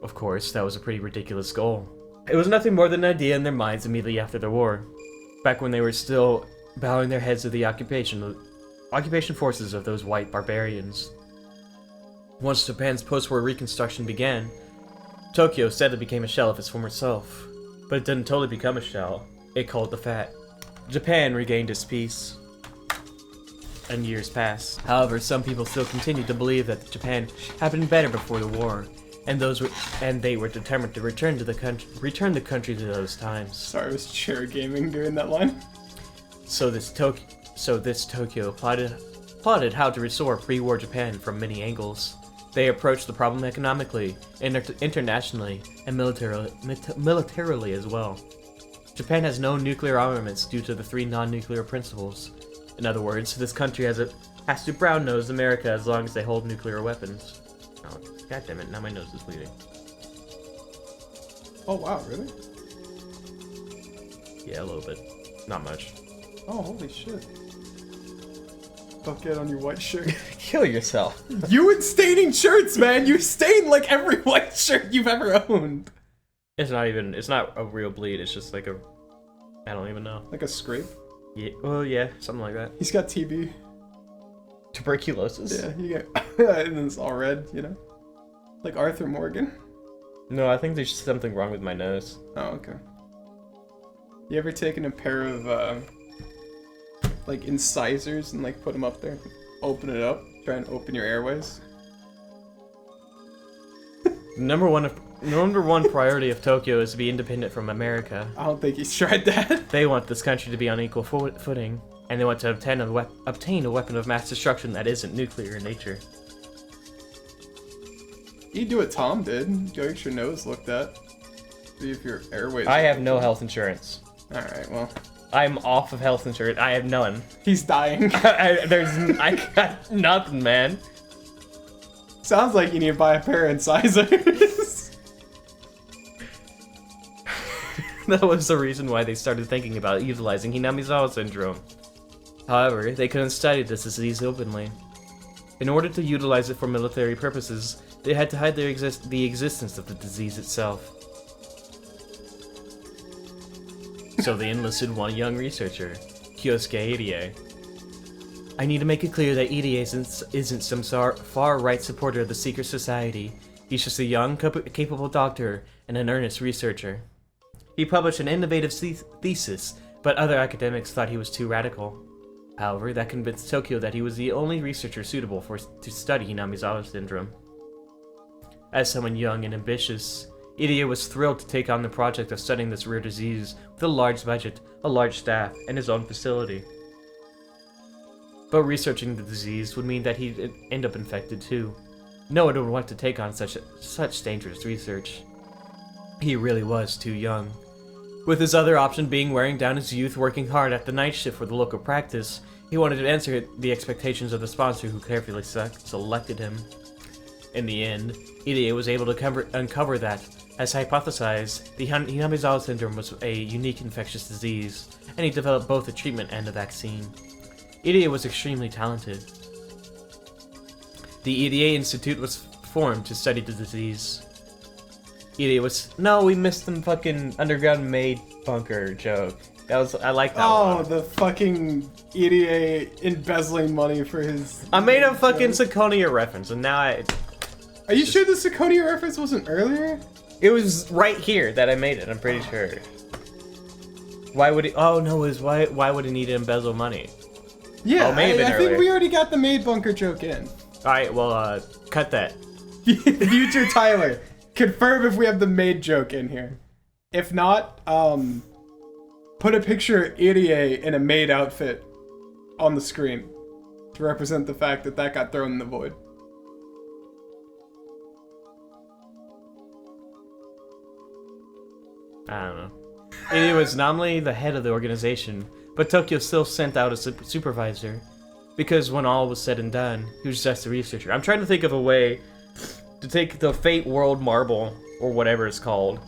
Of course, that was a pretty ridiculous goal. It was nothing more than an idea in their minds immediately after the war, back when they were still bowing their heads to the occupation forces of those white barbarians. Once Japan's post-war reconstruction began, Tokyo steadily became a shell of its former self. But it didn't totally become a shell. It cooled the fat. Japan regained its peace. And years passed. However, some people still continued to believe that Japan had been better before the war, and they were determined to return the country to those times. Sorry, I was chair gaming during that line. So this Tokyo plotted how to restore pre-war Japan from many angles. They approached the problem economically, internationally, and militarily as well. Japan has no nuclear armaments due to the 3 non-nuclear principles. In other words, this country has to brown-nose America as long as they hold nuclear weapons. Oh, God damn it, now my nose is bleeding. Oh wow, really? Yeah, a little bit. Not much. Oh, holy shit. bucket on your white shirt. Kill yourself. You and staining shirts, man. You stain like every white shirt you've ever owned. It's not a real bleed. It's just like I don't even know. Like a scrape. Yeah. Well, yeah, something like that. He's got TB. Tuberculosis. Yeah, you get, and then it's all red, you know? Like Arthur Morgan. No, I think there's something wrong with my nose. Oh, okay. You ever taken a pair of, like, incisors and, like, put them up there? Open it up? Try and open your airways? Number one priority of Tokyo is to be independent from America. I don't think he's tried that. They want this country to be on equal footing, and they want to obtain a weapon of mass destruction that isn't nuclear in nature. You do what Tom did. Go get your nose looked at. See if your airways... I have no health insurance. Alright, well... I'm off of health insurance. I have none. He's dying. I got nothing, man. Sounds like you need to buy a pair of incisors. That was the reason why they started thinking about utilizing Hinamizawa syndrome. However, they couldn't study this disease openly. In order to utilize it for military purposes, they had to hide the existence of the disease itself. So they enlisted one young researcher, Kyosuke Irie. I need to make it clear that Irie isn't some far-right supporter of the secret society. He's just a young, capable doctor and an earnest researcher. He published an innovative thesis, but other academics thought he was too radical. However, that convinced Tokyo that he was the only researcher suitable to study Hinamizawa syndrome. As someone young and ambitious, Irie was thrilled to take on the project of studying this rare disease with a large budget, a large staff, and his own facility. But researching the disease would mean that he'd end up infected too. No one would want to take on such dangerous research. He really was too young. With his other option being wearing down his youth working hard at the night shift for the local practice, he wanted to answer the expectations of the sponsor who carefully selected him. In the end, Irie was able to uncover that, as hypothesized, the Hinamizawa syndrome was a unique infectious disease, and he developed both a treatment and a vaccine. Irie was extremely talented. The Irie Institute was formed to study the disease. No, we missed the fucking underground maid bunker joke. I like that one. Oh, the fucking Irie embezzling money for his... I made a fucking Sakonia reference, and now Are you sure the Sakonia reference wasn't earlier? It was right here that I made it, I'm pretty sure. Why would he... Oh, no, it was why would he need to embezzle money? Yeah, it may have been I think earlier. we already got the maid bunker joke in. Alright, well, cut that. Future Tyler, confirm if we have the maid joke in here. If not, put a picture of Irie in a maid outfit on the screen to represent the fact that that got thrown in the void. I don't know. Irie was nominally the head of the organization, but Tokyo still sent out a supervisor, because when all was said and done, he was just a researcher. I'm trying to think of a way to take the Fate World Marble, or whatever it's called.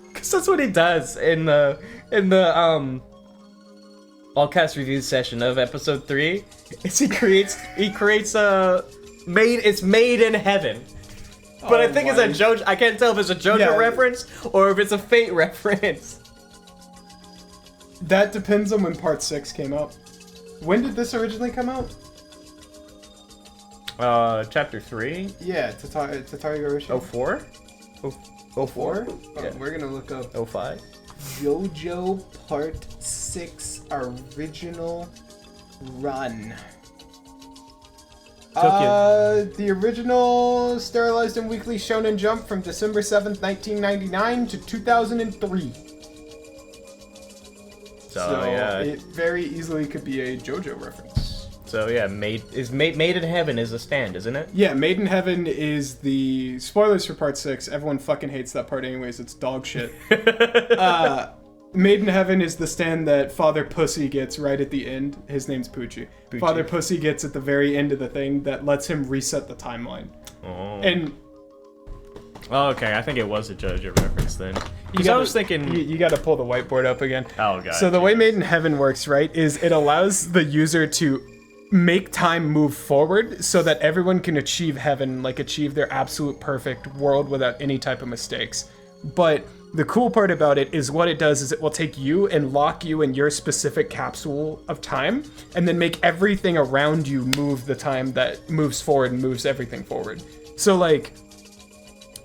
Because that's what he does in the all-cast review session of episode 3. Is he creates a it's made in heaven. But I think it's a JoJo. I can't tell if it's a JoJo reference or if it's a Fate reference. That depends on when Part 6 came out. When did this originally come out? Chapter 3? Yeah, Higurashi. 04? 04? Yeah. We're gonna look up 05? JoJo Part 6 original run. The original Sterilized and Weekly Shonen Jump from December 7th, 1999 to 2003. So yeah. It very easily could be a JoJo reference. So yeah, Made in Heaven is a stand, isn't it? Yeah, Made in Heaven is the... Spoilers for Part 6. Everyone fucking hates that part anyways. It's dog shit. Made in Heaven is the stand that Father Pussy gets right at the end. His name's Poochie. Father Pussy gets at the very end of the thing that lets him reset the timeline. Oh. And Oh, okay. I think it was a JoJo reference then. Because I was thinking. You got to pull the whiteboard up again. Oh god. So the way Made in Heaven works, right, is it allows the user to make time move forward so that everyone can achieve heaven, like achieve their absolute perfect world without any type of mistakes. But the cool part about it is what it does is it will take you and lock you in your specific capsule of time and then make everything around you move the time that moves forward and moves everything forward. So like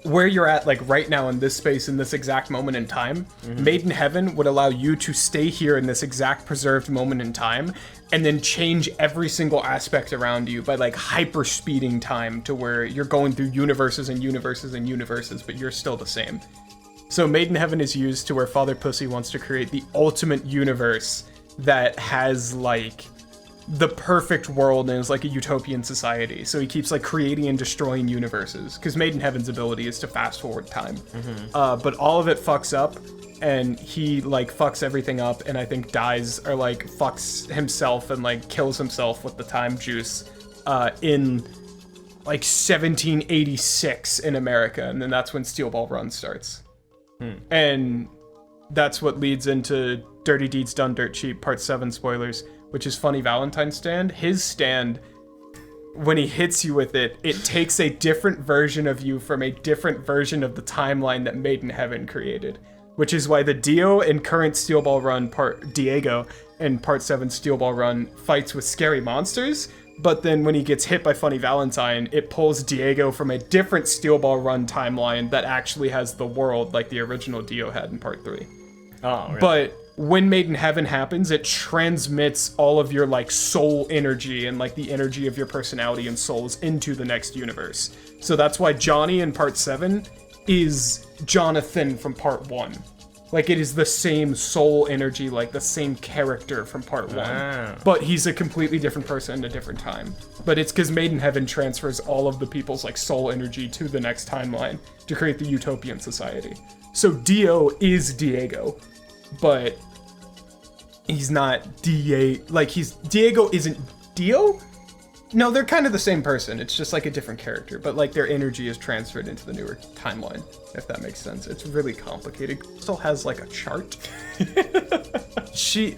where you're at like right now in this space in this exact moment in time, Made in Heaven would allow you to stay here in this exact preserved moment in time and then change every single aspect around you by like hyper speeding time to where you're going through universes and universes and universes, but you're still the same. So Made in Heaven is used to where Father Pussy wants to create the ultimate universe that has like the perfect world and is like a utopian society. So he keeps like creating and destroying universes because Made in Heaven's ability is to fast forward time. But all of it fucks up and he like fucks everything up and I think dies or like fucks himself and like kills himself with the time juice in like 1786 in America. And then that's when Steel Ball Run starts. And that's what leads into Dirty Deeds Done Dirt Cheap, Part 7 spoilers, which is Funny Valentine's stand. His stand, when he hits you with it, it takes a different version of you from a different version of the timeline that Made in Heaven created. Which is why the Dio in current Steel Ball Run, Diego in Part 7 Steel Ball Run fights with scary monsters, but then when he gets hit by Funny Valentine, it pulls Diego from a different Steel Ball Run timeline that actually has the world like the original Dio had in Part 3. Oh, really? But when Made in Heaven happens, it transmits all of your like soul energy and like the energy of your personality and souls into the next universe. So that's why Johnny in Part 7 is Jonathan from Part 1. Like it is the same soul energy, like the same character from Part 1. Ah. But he's a completely different person in a different time. But it's because Made in Heaven transfers all of the people's like soul energy to the next timeline to create the utopian society. So Dio is Diego, but he's not Diego isn't Dio? No, they're kind of the same person. It's just like a different character, but like their energy is transferred into the newer timeline, if that makes sense. It's really complicated. Crystal has like a chart. She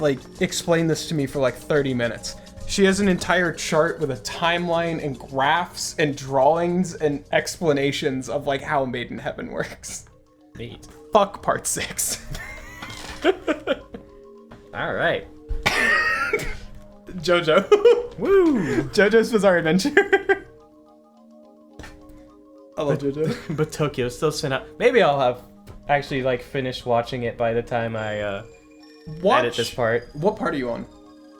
like explained this to me for like 30 minutes. She has an entire chart with a timeline and graphs and drawings and explanations of like how Made in Heaven works. Neat. Fuck Part 6. All right. JoJo. Woo! JoJo's Bizarre Adventure. I love JoJo. But Tokyo still sent out. Maybe I'll have actually like finished watching it by the time I edit this part. What part are you on?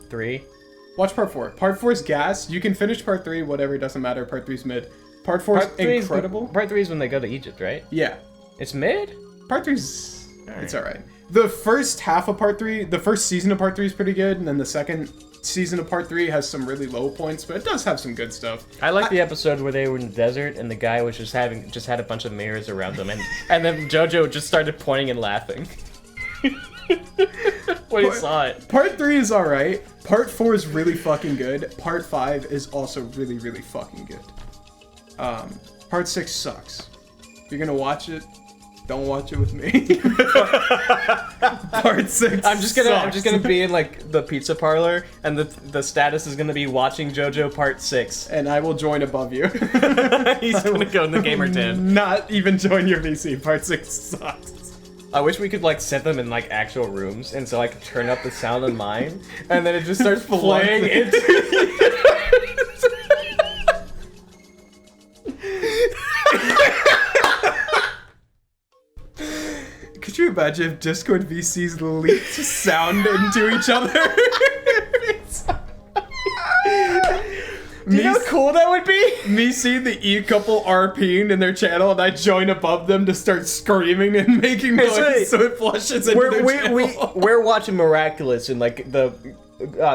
3. Watch Part 4. Part 4 is gas. You can finish Part 3, whatever, it doesn't matter. Part 3's mid. Part 4 is incredible. Part 3 is when they go to Egypt, right? Yeah. It's mid? Part 3's... Alright. It's alright. The first half of Part 3, the first season of Part 3 is pretty good, and then the second season of Part 3 has some really low points, but it does have some good stuff. I like the episode where they were in the desert and the guy was just had a bunch of mirrors around them and then JoJo just started pointing and laughing. when he saw it. Part 3 is alright. Part 4 is really fucking good. Part 5 is also really, really fucking good. Part 6 sucks. If you're gonna watch it, don't watch it with me. Part 6 I'm just gonna be in like the pizza parlor and the status is gonna be watching JoJo Part 6. And I will join above you. He's gonna go in the gamer den. Not even join your VC. Part 6 sucks. I wish we could like set them in like actual rooms and so I could turn up the sound on mine and then it just starts playing into Could you imagine if Discord VCs leaked sound into each other? Do you know how cool that would be? Me seeing the E couple RPing in their channel and I join above them to start screaming and making noise right. so it flushes into their channel. We're watching Miraculous in like the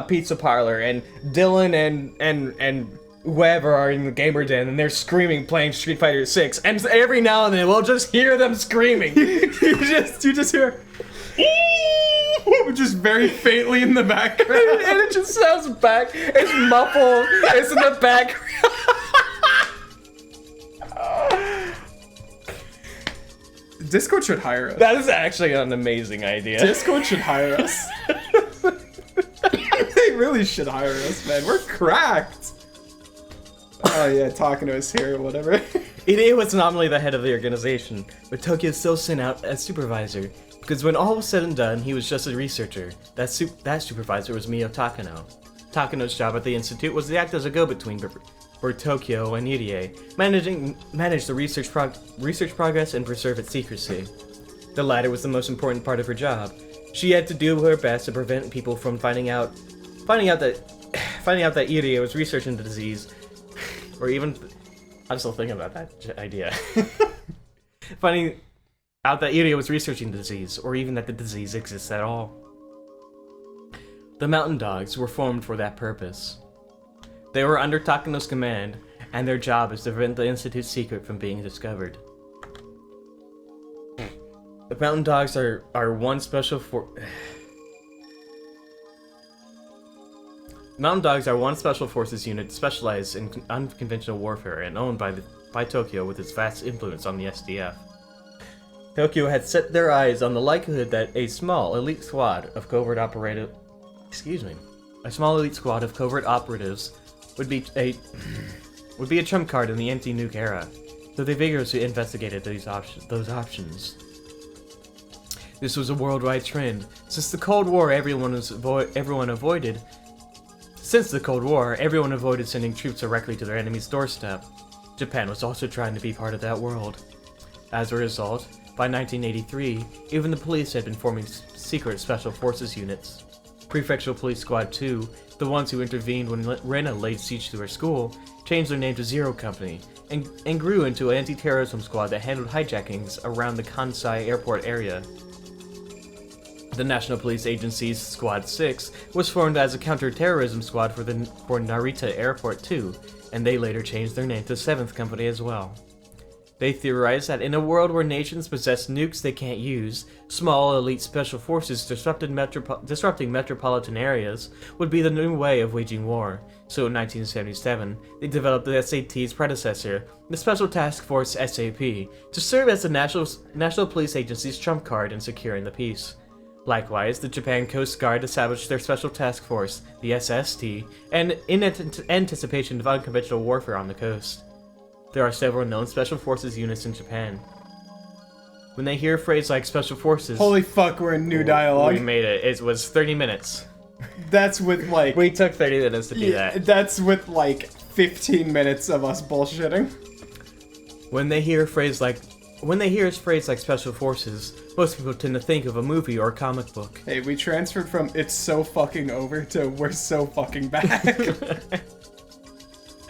pizza parlor and Dylan and whoever are in the gamer den and they're screaming playing Street Fighter 6 and every now and then we'll just hear them screaming. you just hear just very faintly in the background. And it just sounds back. It's muffled. It's in the background. Discord should hire us. That is actually an amazing idea. Discord should hire us. They really should hire us, man. We're cracked. Oh yeah, talking to us here or whatever. Irie was nominally the head of the organization, but Tokyo still sent out as supervisor, because when all was said and done, he was just a researcher. That supervisor was Mio Takano. Takano's job at the institute was to act as a go-between for Tokyo and Irie, manage the research progress and preserve its secrecy. The latter was the most important part of her job. She had to do her best to prevent people from finding out that Irie was researching the disease, or even I'm still thinking about that idea. Finding out that Irie was researching the disease, or even that the disease exists at all. The Mountain Dogs were formed for that purpose. They were under Takano's command, and their job is to prevent the Institute's secret from being discovered. The Mountain Dogs are one special forces unit specialized in unconventional warfare and owned by Tokyo with its vast influence on the SDF. Tokyo had set their eyes on the likelihood that a small elite squad of covert operatives would be a trump card in the anti-nuke era, so they vigorously investigated those options. This was a worldwide trend. Since the Cold War, everyone avoided sending troops directly to their enemy's doorstep. Japan was also trying to be part of that world. As a result, by 1983, even the police had been forming secret special forces units. Prefectural Police Squad 2, the ones who intervened when Rena laid siege to her school, changed their name to Zero Company, and grew into an anti-terrorism squad that handled hijackings around the Kansai airport area. The National Police Agency's Squad 6 was formed as a counter-terrorism squad for Narita Airport 2, and they later changed their name to 7th Company as well. They theorized that in a world where nations possess nukes they can't use, small elite special forces disrupting metropolitan areas would be the new way of waging war. So in 1977, they developed the SAT's predecessor, the Special Task Force SAP, to serve as the National Police Agency's trump card in securing the peace. Likewise, the Japan Coast Guard established their Special Task Force, the SST, and in anticipation of unconventional warfare on the coast. There are several known Special Forces units in Japan. When they hear a phrase like Special Forces... Holy fuck, we're in new dialogue. We made it. It was 30 minutes. That's with like... We took 30 minutes to do that. That's with like 15 minutes of us bullshitting. When they hear a phrase like Special Forces, most people tend to think of a movie or a comic book. Hey, we transferred from it's so fucking over to we're so fucking back.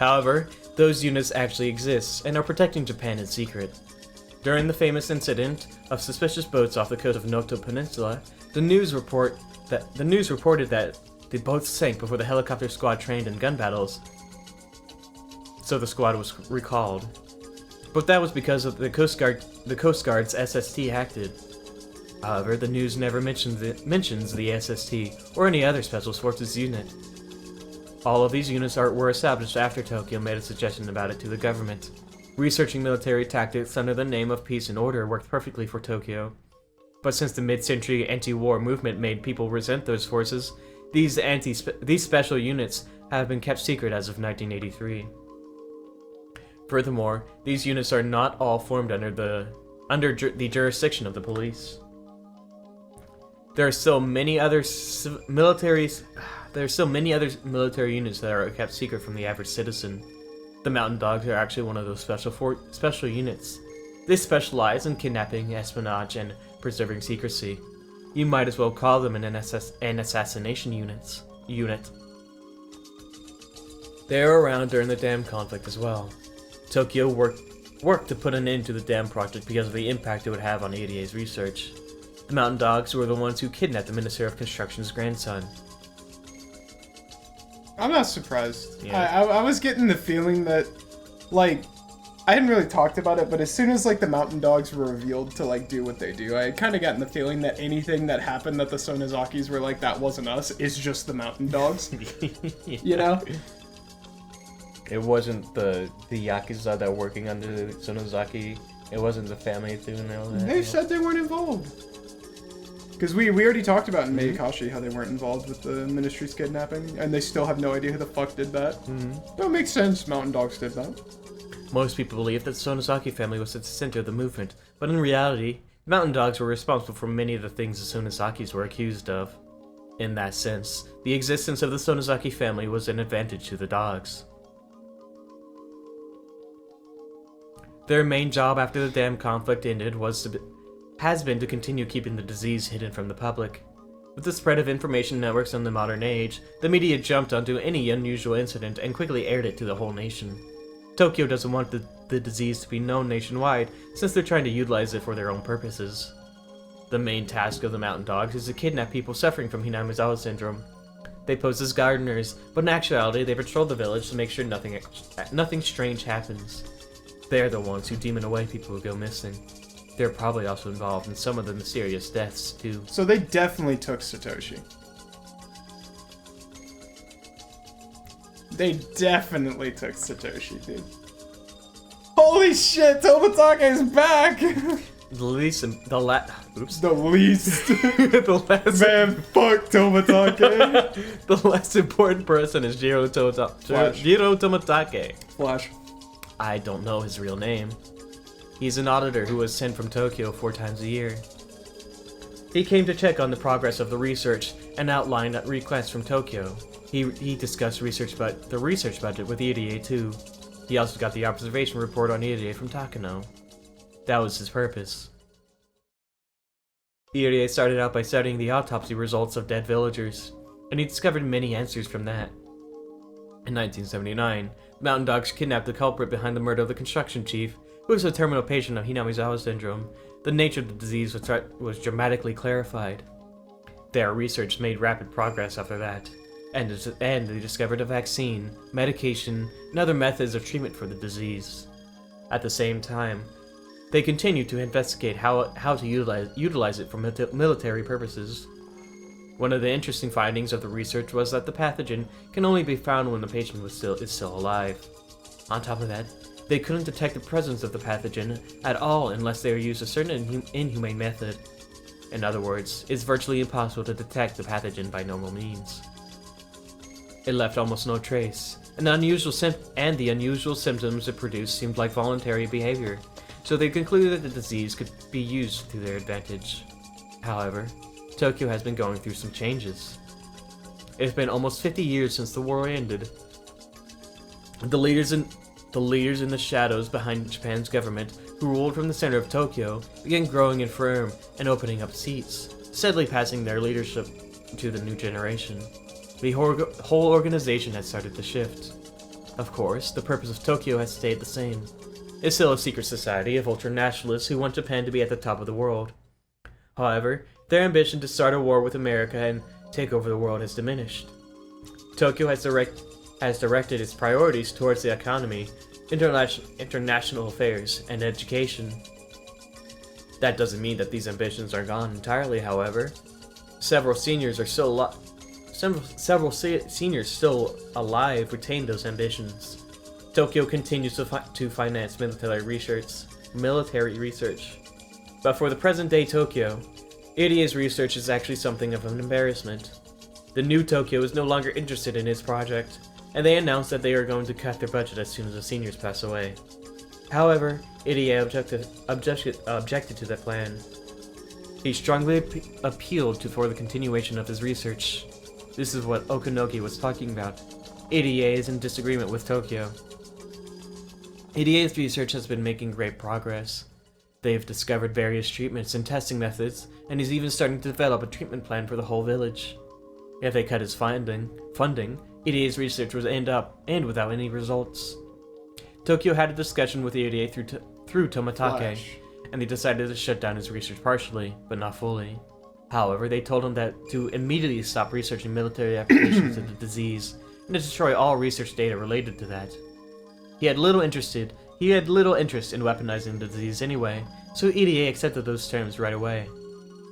However, those units actually exist and are protecting Japan in secret. During the famous incident of suspicious boats off the coast of Noto Peninsula, the news reported that the boats sank before the helicopter squad trained in gun battles, so the squad was recalled. But that was because of the Coast Guard's SST acted. However, the news never mentions the SST or any other Special Forces unit. All of these units were established after Tokyo made a suggestion about it to the government. Researching military tactics under the name of peace and order worked perfectly for Tokyo. But since the mid-century anti-war movement made people resent those forces, these special units have been kept secret as of 1983. Furthermore, these units are not all formed under the jurisdiction of the police. There are still many other military units that are kept secret from the average citizen. The Mountain Dogs are actually one of those special units. They specialize in kidnapping, espionage, and preserving secrecy. You might as well call them an assassination unit. They were around during the dam conflict as well. Tokyo worked to put an end to the dam project because of the impact it would have on ADA's research. The Mountain Dogs were the ones who kidnapped the Minister of Construction's grandson. I'm not surprised. Yeah. I was getting the feeling that, like, I hadn't really talked about it, but as soon as, like, the Mountain Dogs were revealed to, like, do what they do, I had kind of gotten the feeling that anything that happened that the Sonozakis were like, that wasn't us, is just the Mountain Dogs. Yeah. You know? It wasn't the Yakuza that were working under the Sonozaki It wasn't the family doing all that. They said they weren't involved. Because we already talked about in Minagoroshi how they weren't involved with the Ministry's kidnapping, and they still have no idea who the fuck did that. That makes sense, Mountain Dogs did that. Most people believe that the Sonosaki family was at the center of the movement, but in reality, the Mountain Dogs were responsible for many of the things the Sonosakis were accused of. In that sense, the existence of the Sonosaki family was an advantage to the dogs. Their main job after the damn conflict ended has been to continue keeping the disease hidden from the public. With the spread of information networks in the modern age, the media jumped onto any unusual incident and quickly aired it to the whole nation. Tokyo doesn't want the disease to be known nationwide, since they're trying to utilize it for their own purposes. The main task of the Mountain Dogs is to kidnap people suffering from Hinamizawa syndrome. They pose as gardeners, but in actuality they patrol the village to make sure nothing strange happens. They're the ones who demon away people who go missing. They're probably also involved in some of the mysterious deaths, too. So they definitely took Satoshi. They definitely took Satoshi, dude. Holy shit, Tomatake is back! The least, the last, the last man, fuck Tomatake. the last important person is Jiro Tomatake. Flash. I don't know his real name. He's an auditor who was sent from Tokyo 4 times a year. He came to check on the progress of the research and outlined requests from Tokyo. He discussed the research budget with Irie too. He also got the observation report on Irie from Takano. That was his purpose. Irie started out by studying the autopsy results of dead villagers, and he discovered many answers from that. In 1979, the Mountain Dogs kidnapped the culprit behind the murder of the construction chief, who was a terminal patient of Hinamizawa syndrome. The nature of the disease was dramatically clarified. Their research made rapid progress after that, and they discovered a vaccine, medication, and other methods of treatment for the disease. At the same time, they continued to investigate how to utilize it for military purposes. One of the interesting findings of the research was that the pathogen can only be found when the patient is still alive. On top of that, they couldn't detect the presence of the pathogen at all unless they used a certain inhumane method. In other words, it's virtually impossible to detect the pathogen by normal means. It left almost no trace, and the unusual symptoms it produced seemed like voluntary behavior, so they concluded that the disease could be used to their advantage. However, Tokyo has been going through some changes. It's been almost 50 years since the war ended. The leaders in the shadows behind Japan's government, who ruled from the center of Tokyo, began growing infirm and opening up seats, steadily passing their leadership to the new generation. The whole organization has started to shift. Of course, the purpose of Tokyo has stayed the same. It's still a secret society of ultra-nationalists who want Japan to be at the top of the world. However, their ambition to start a war with America and take over the world has diminished. Tokyo has directed its priorities towards the economy, international affairs, and education. That doesn't mean that these ambitions are gone entirely, however. Several seniors still alive retain those ambitions. Tokyo continues to finance military research. But for the present-day Tokyo, Irie's research is actually something of an embarrassment. The new Tokyo is no longer interested in its project, and they announced that they are going to cut their budget as soon as the seniors pass away. However, Irie objected to that plan. He strongly appealed for the continuation of his research. This is what Okanogi was talking about. Irie is in disagreement with Tokyo. Irie's research has been making great progress. They've discovered various treatments and testing methods, and he's even starting to develop a treatment plan for the whole village. If they cut his funding, Irie's research would end without any results. Tokyo had a discussion with Irie through Tomatake, and they decided to shut down his research partially, but not fully. However, they told him that to immediately stop researching military applications of the disease, and to destroy all research data related to that. He had little interest in weaponizing the disease anyway, so Irie accepted those terms right away.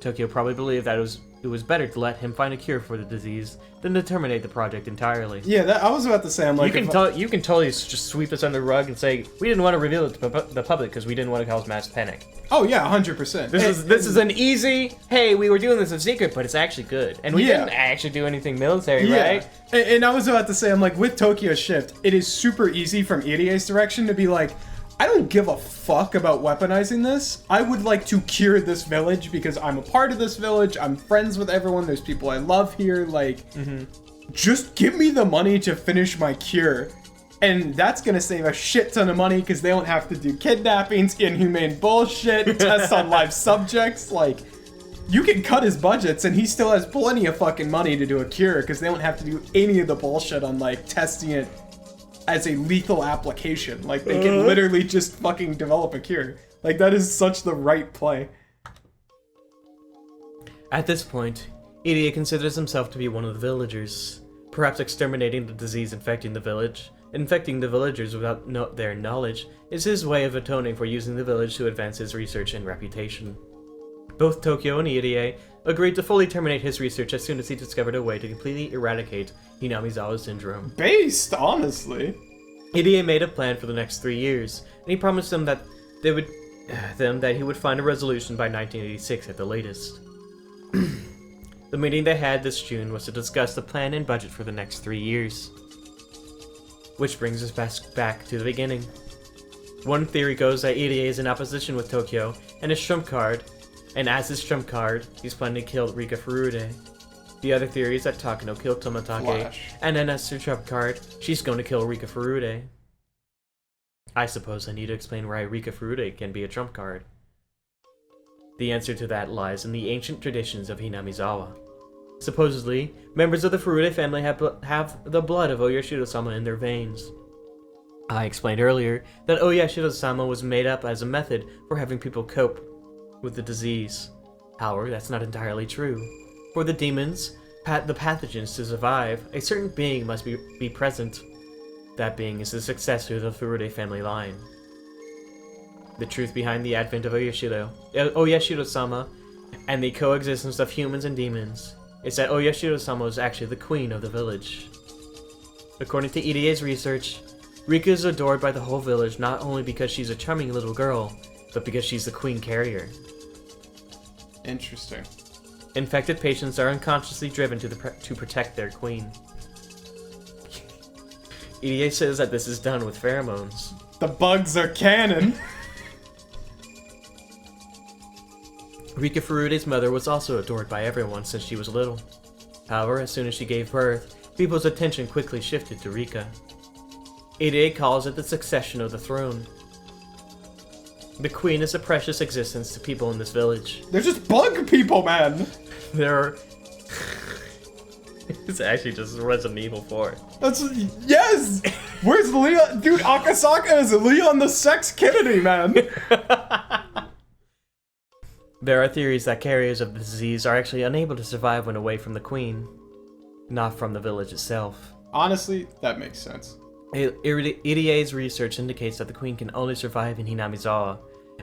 Tokyo probably believed that it was better to let him find a cure for the disease than to terminate the project entirely. Yeah, I was about to say, I'm like, You can totally just sweep this under the rug and say, we didn't want to reveal it to the public because we didn't want to cause mass panic. oh yeah, 100%. This is an easy, hey, we were doing this in secret, but it's actually good. And we Yeah. didn't actually do anything military, Yeah. right? And I was about to say, I'm like, with Tokyo Shift, it is super easy from Irie's direction to be like, I don't give a fuck about weaponizing this. I would like to cure this village because I'm a part of this village. I'm friends with everyone. There's people I love here. Like, just give me the money to finish my cure. And that's gonna save a shit ton of money because they don't have to do kidnappings, inhumane bullshit, tests on live subjects. Like, you can cut his budgets and he still has plenty of fucking money to do a cure because they don't have to do any of the bullshit on, like, testing it as a lethal application. Like, they can literally just fucking develop a cure. Like, that is such the right play. At this point, Irie considers himself to be one of the villagers, perhaps exterminating the disease infecting the village. Infecting the villagers without their knowledge is his way of atoning for using the village to advance his research and reputation. Both Tokyo and Irie agreed to fully terminate his research as soon as he discovered a way to completely eradicate Hinamizawa syndrome. Based, honestly. Irie made a plan for the next 3 years, and he promised them that he would find a resolution by 1986 at the latest. The meeting they had this June was to discuss the plan and budget for the next 3 years. Which brings us back to the beginning. One theory goes that Irie is in opposition with Tokyo and his trump card, and as his trump card, he's planning to kill Rika Furude. The other theory is that Takano killed Tomatake, Flash. and then as her trump card, she's going to kill Rika Furude. I suppose I need to explain why Rika Furude can be a trump card. The answer to that lies in the ancient traditions of Hinamizawa. Supposedly, members of the Furude family have the blood of Oyashiro-sama in their veins. I explained earlier that Oyashiro-sama was made up as a method for having people cope with the disease. However, that's not entirely true. For the demons, the pathogens to survive, a certain being must be present. That being is the successor of the Furude family line. The truth behind the advent of Oyashiro-sama and the coexistence of humans and demons is that Oyashiro-sama is actually the queen of the village. According to Irie's research, Rika is adored by the whole village not only because she's a charming little girl, but because she's the queen carrier. Interesting. Infected patients are unconsciously driven to protect their queen. Irie says that this is done with pheromones. The bugs are canon. Rika Furude's mother was also adored by everyone since she was little. However, as soon as she gave birth, people's attention quickly shifted to Rika. Irie calls it the succession of the throne. The queen is a precious existence to people in this village. They're just bug people, man. There are... It's actually just Resident Evil 4. That's yes. Where's Leon? Dude, Akasaka is Leon the Sex Kennedy, man. There are theories that carriers of the disease are actually unable to survive when away from the queen, not from the village itself. Honestly, that makes sense. Irie's research indicates that the queen can only survive in Hinamizawa,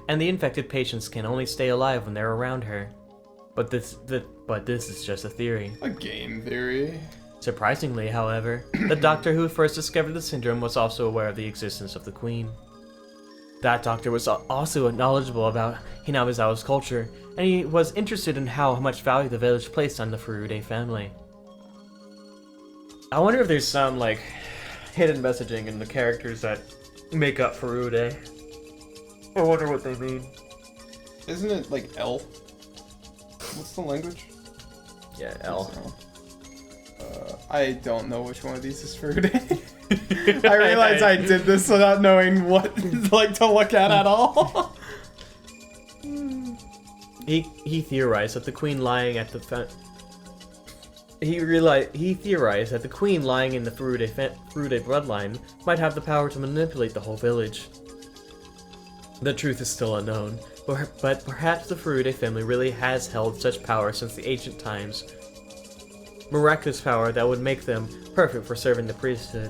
and the infected patients can only stay alive when they're around her. But this is just a theory. A game theory. Surprisingly, however, the doctor who first discovered the syndrome was also aware of the existence of the queen. That doctor was also knowledgeable about Hinamizawa's culture, and he was interested in how much value the village placed on the Furude family. I wonder if there's some, like, hidden messaging in the characters that make up Furude. I wonder what they mean. Isn't it like L? What's the language? Yeah, L. I don't know which one of these is Furude. I realized I did this without knowing what like to look at all. He theorized that the queen lying at the he theorized that the queen lying in the Furude bloodline might have the power to manipulate the whole village. The truth is still unknown, but perhaps the Furude family really has held such power since the ancient times. Miraculous power that would make them perfect for serving the priesthood.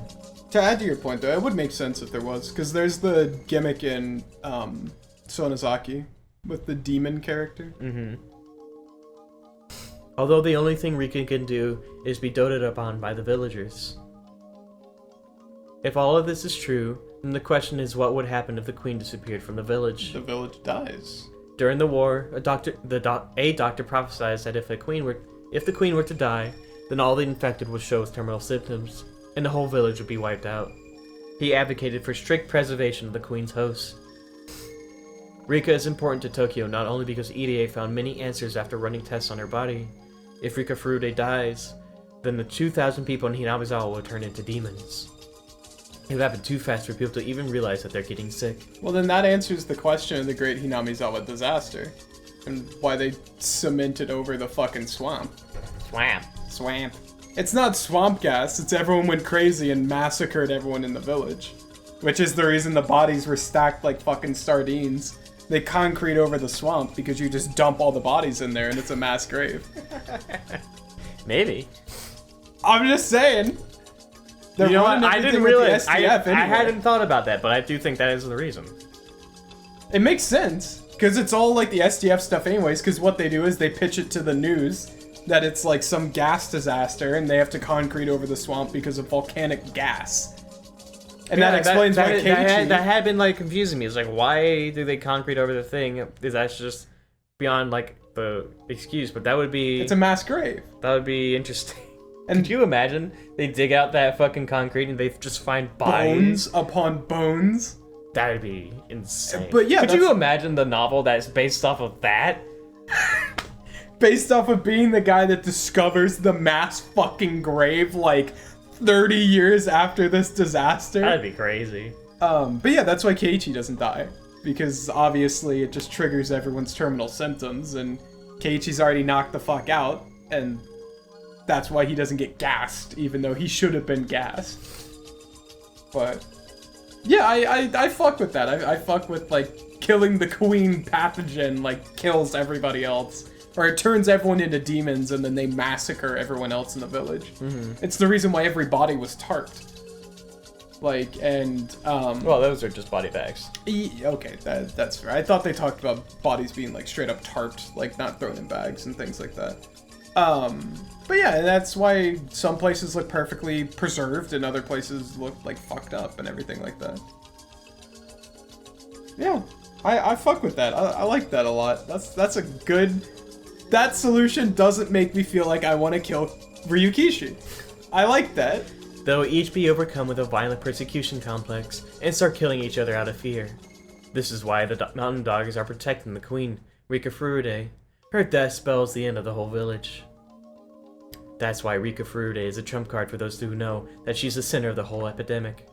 To add to your point, though, it would make sense if there was, because there's the gimmick in Sonozaki with the demon character. Mm-hmm. Although the only thing Rika can do is be doted upon by the villagers. If all of this is true, then the question is what would happen if the queen disappeared from the village? The village dies. During the war, a doctor prophesied that if the queen were to die, then all the infected would show terminal symptoms, and the whole village would be wiped out. He advocated for strict preservation of the queen's host. Rika is important to Tokyo not only because EDA found many answers after running tests on her body. If Rika Furude dies, then the 2,000 people in Hinamizawa will turn into demons. It would happen too fast for people to even realize that they're getting sick. Well, then that answers the question of the Great Hinamizawa disaster. And why they cemented over the fucking swamp. Swamp. It's not swamp gas, it's everyone went crazy and massacred everyone in the village. Which is the reason the bodies were stacked like fucking sardines. They concrete over the swamp because you just dump all the bodies in there and it's a mass grave. Maybe. I'm just saying. You know what? I didn't realize. I anyway. hadn't thought about that, but I do think that is the reason. It makes sense. Because it's all like the SDF stuff anyways, because what they do is they pitch it to the news that it's like some gas disaster and they have to concrete over the swamp because of volcanic gas. And that explains why Keiichi... That had been like confusing me. It's like, why do they concrete over the thing? Is that just beyond like the excuse? But that would be... It's a mass grave. That would be interesting. And could you imagine they dig out that fucking concrete and they just find bodies? Bones upon bones? That would be insane. But yeah, could you imagine the novel that's based off of that? Based off of being the guy that discovers the mass fucking grave like 30 years after this disaster? That'd be crazy. But yeah, that's why Keiichi doesn't die. Because obviously it just triggers everyone's terminal symptoms and Keiichi's already knocked the fuck out and that's why he doesn't get gassed, even though he should have been gassed. But yeah, I fuck with that. I fuck with like killing the queen pathogen like kills everybody else. Or it turns everyone into demons and then they massacre everyone else in the village. Mm-hmm. It's the reason why every body was tarped. Like, and well, those are just body bags. Okay, that's fair. I thought they talked about bodies being like straight up tarped, like not thrown in bags and things like that. But yeah, that's why some places look perfectly preserved and other places look like fucked up and everything like that. Yeah, I fuck with that. I like that a lot. That's a good... That solution doesn't make me feel like I want to kill Ryukishi. I like that. They'll each be overcome with a violent persecution complex and start killing each other out of fear. This is why the mountain dogs are protecting the queen, Rika Furude. Her death spells the end of the whole village. That's why Rika Furude is a trump card for those who know that she's the center of the whole epidemic.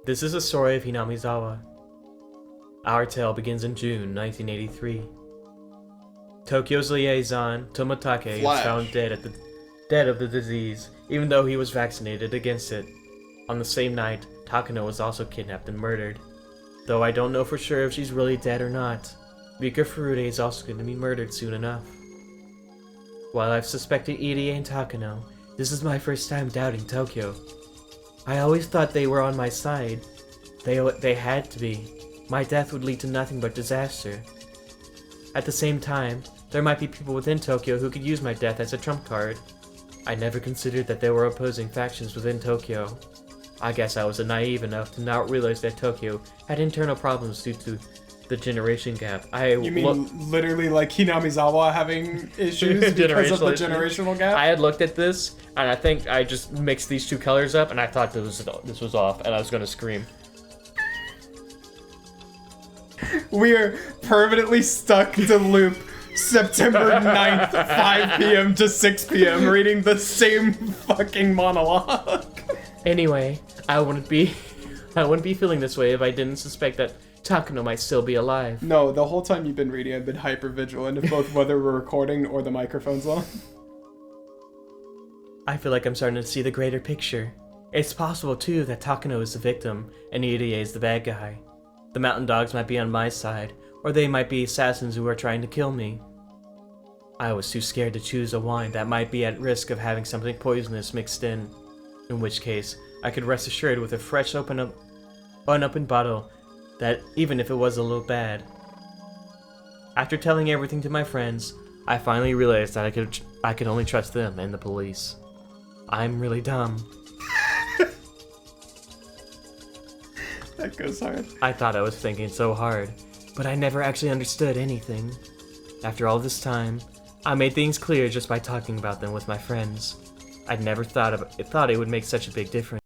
This is the story of Hinamizawa. Our tale begins in June 1983. Tokyo's liaison, Tomatake, is found dead of the disease, even though he was vaccinated against it. On the same night, Takano was also kidnapped and murdered. Though I don't know for sure if she's really dead or not, Rika Furude is also going to be murdered soon enough. While I've suspected Irie and Takano, this is my first time doubting Tokyo. I always thought they were on my side. They had to be. My death would lead to nothing but disaster. At the same time, there might be people within Tokyo who could use my death as a trump card. I never considered that there were opposing factions within Tokyo. I guess I was naive enough to not realize that Tokyo had internal problems due to the generation gap. You mean literally like Hinamizawa having issues because of the generational gap? I had looked at this, and I think I just mixed these two colors up, and I thought this was off, and I was gonna scream. We are permanently stuck to loop September 9th, 5 p.m. to 6 p.m. reading the same fucking monologue. Anyway, I wouldn't be feeling this way if I didn't suspect that Takano might still be alive. No, the whole time you've been reading, I've been hyper vigilant of both whether we're recording or the microphone's on. I feel like I'm starting to see the greater picture. It's possible too that Takano is the victim and Irie is the bad guy. The mountain dogs might be on my side, or they might be assassins who are trying to kill me. I was too scared to choose a wine that might be at risk of having something poisonous mixed in which case I could rest assured with a fresh unopened bottle that even if it was a little bad. After telling everything to my friends, I finally realized that I could only trust them and the police. I'm really dumb. That goes hard. I thought I was thinking so hard, but I never actually understood anything. After all this time, I made things clear just by talking about them with my friends. I'd never thought it would make such a big difference.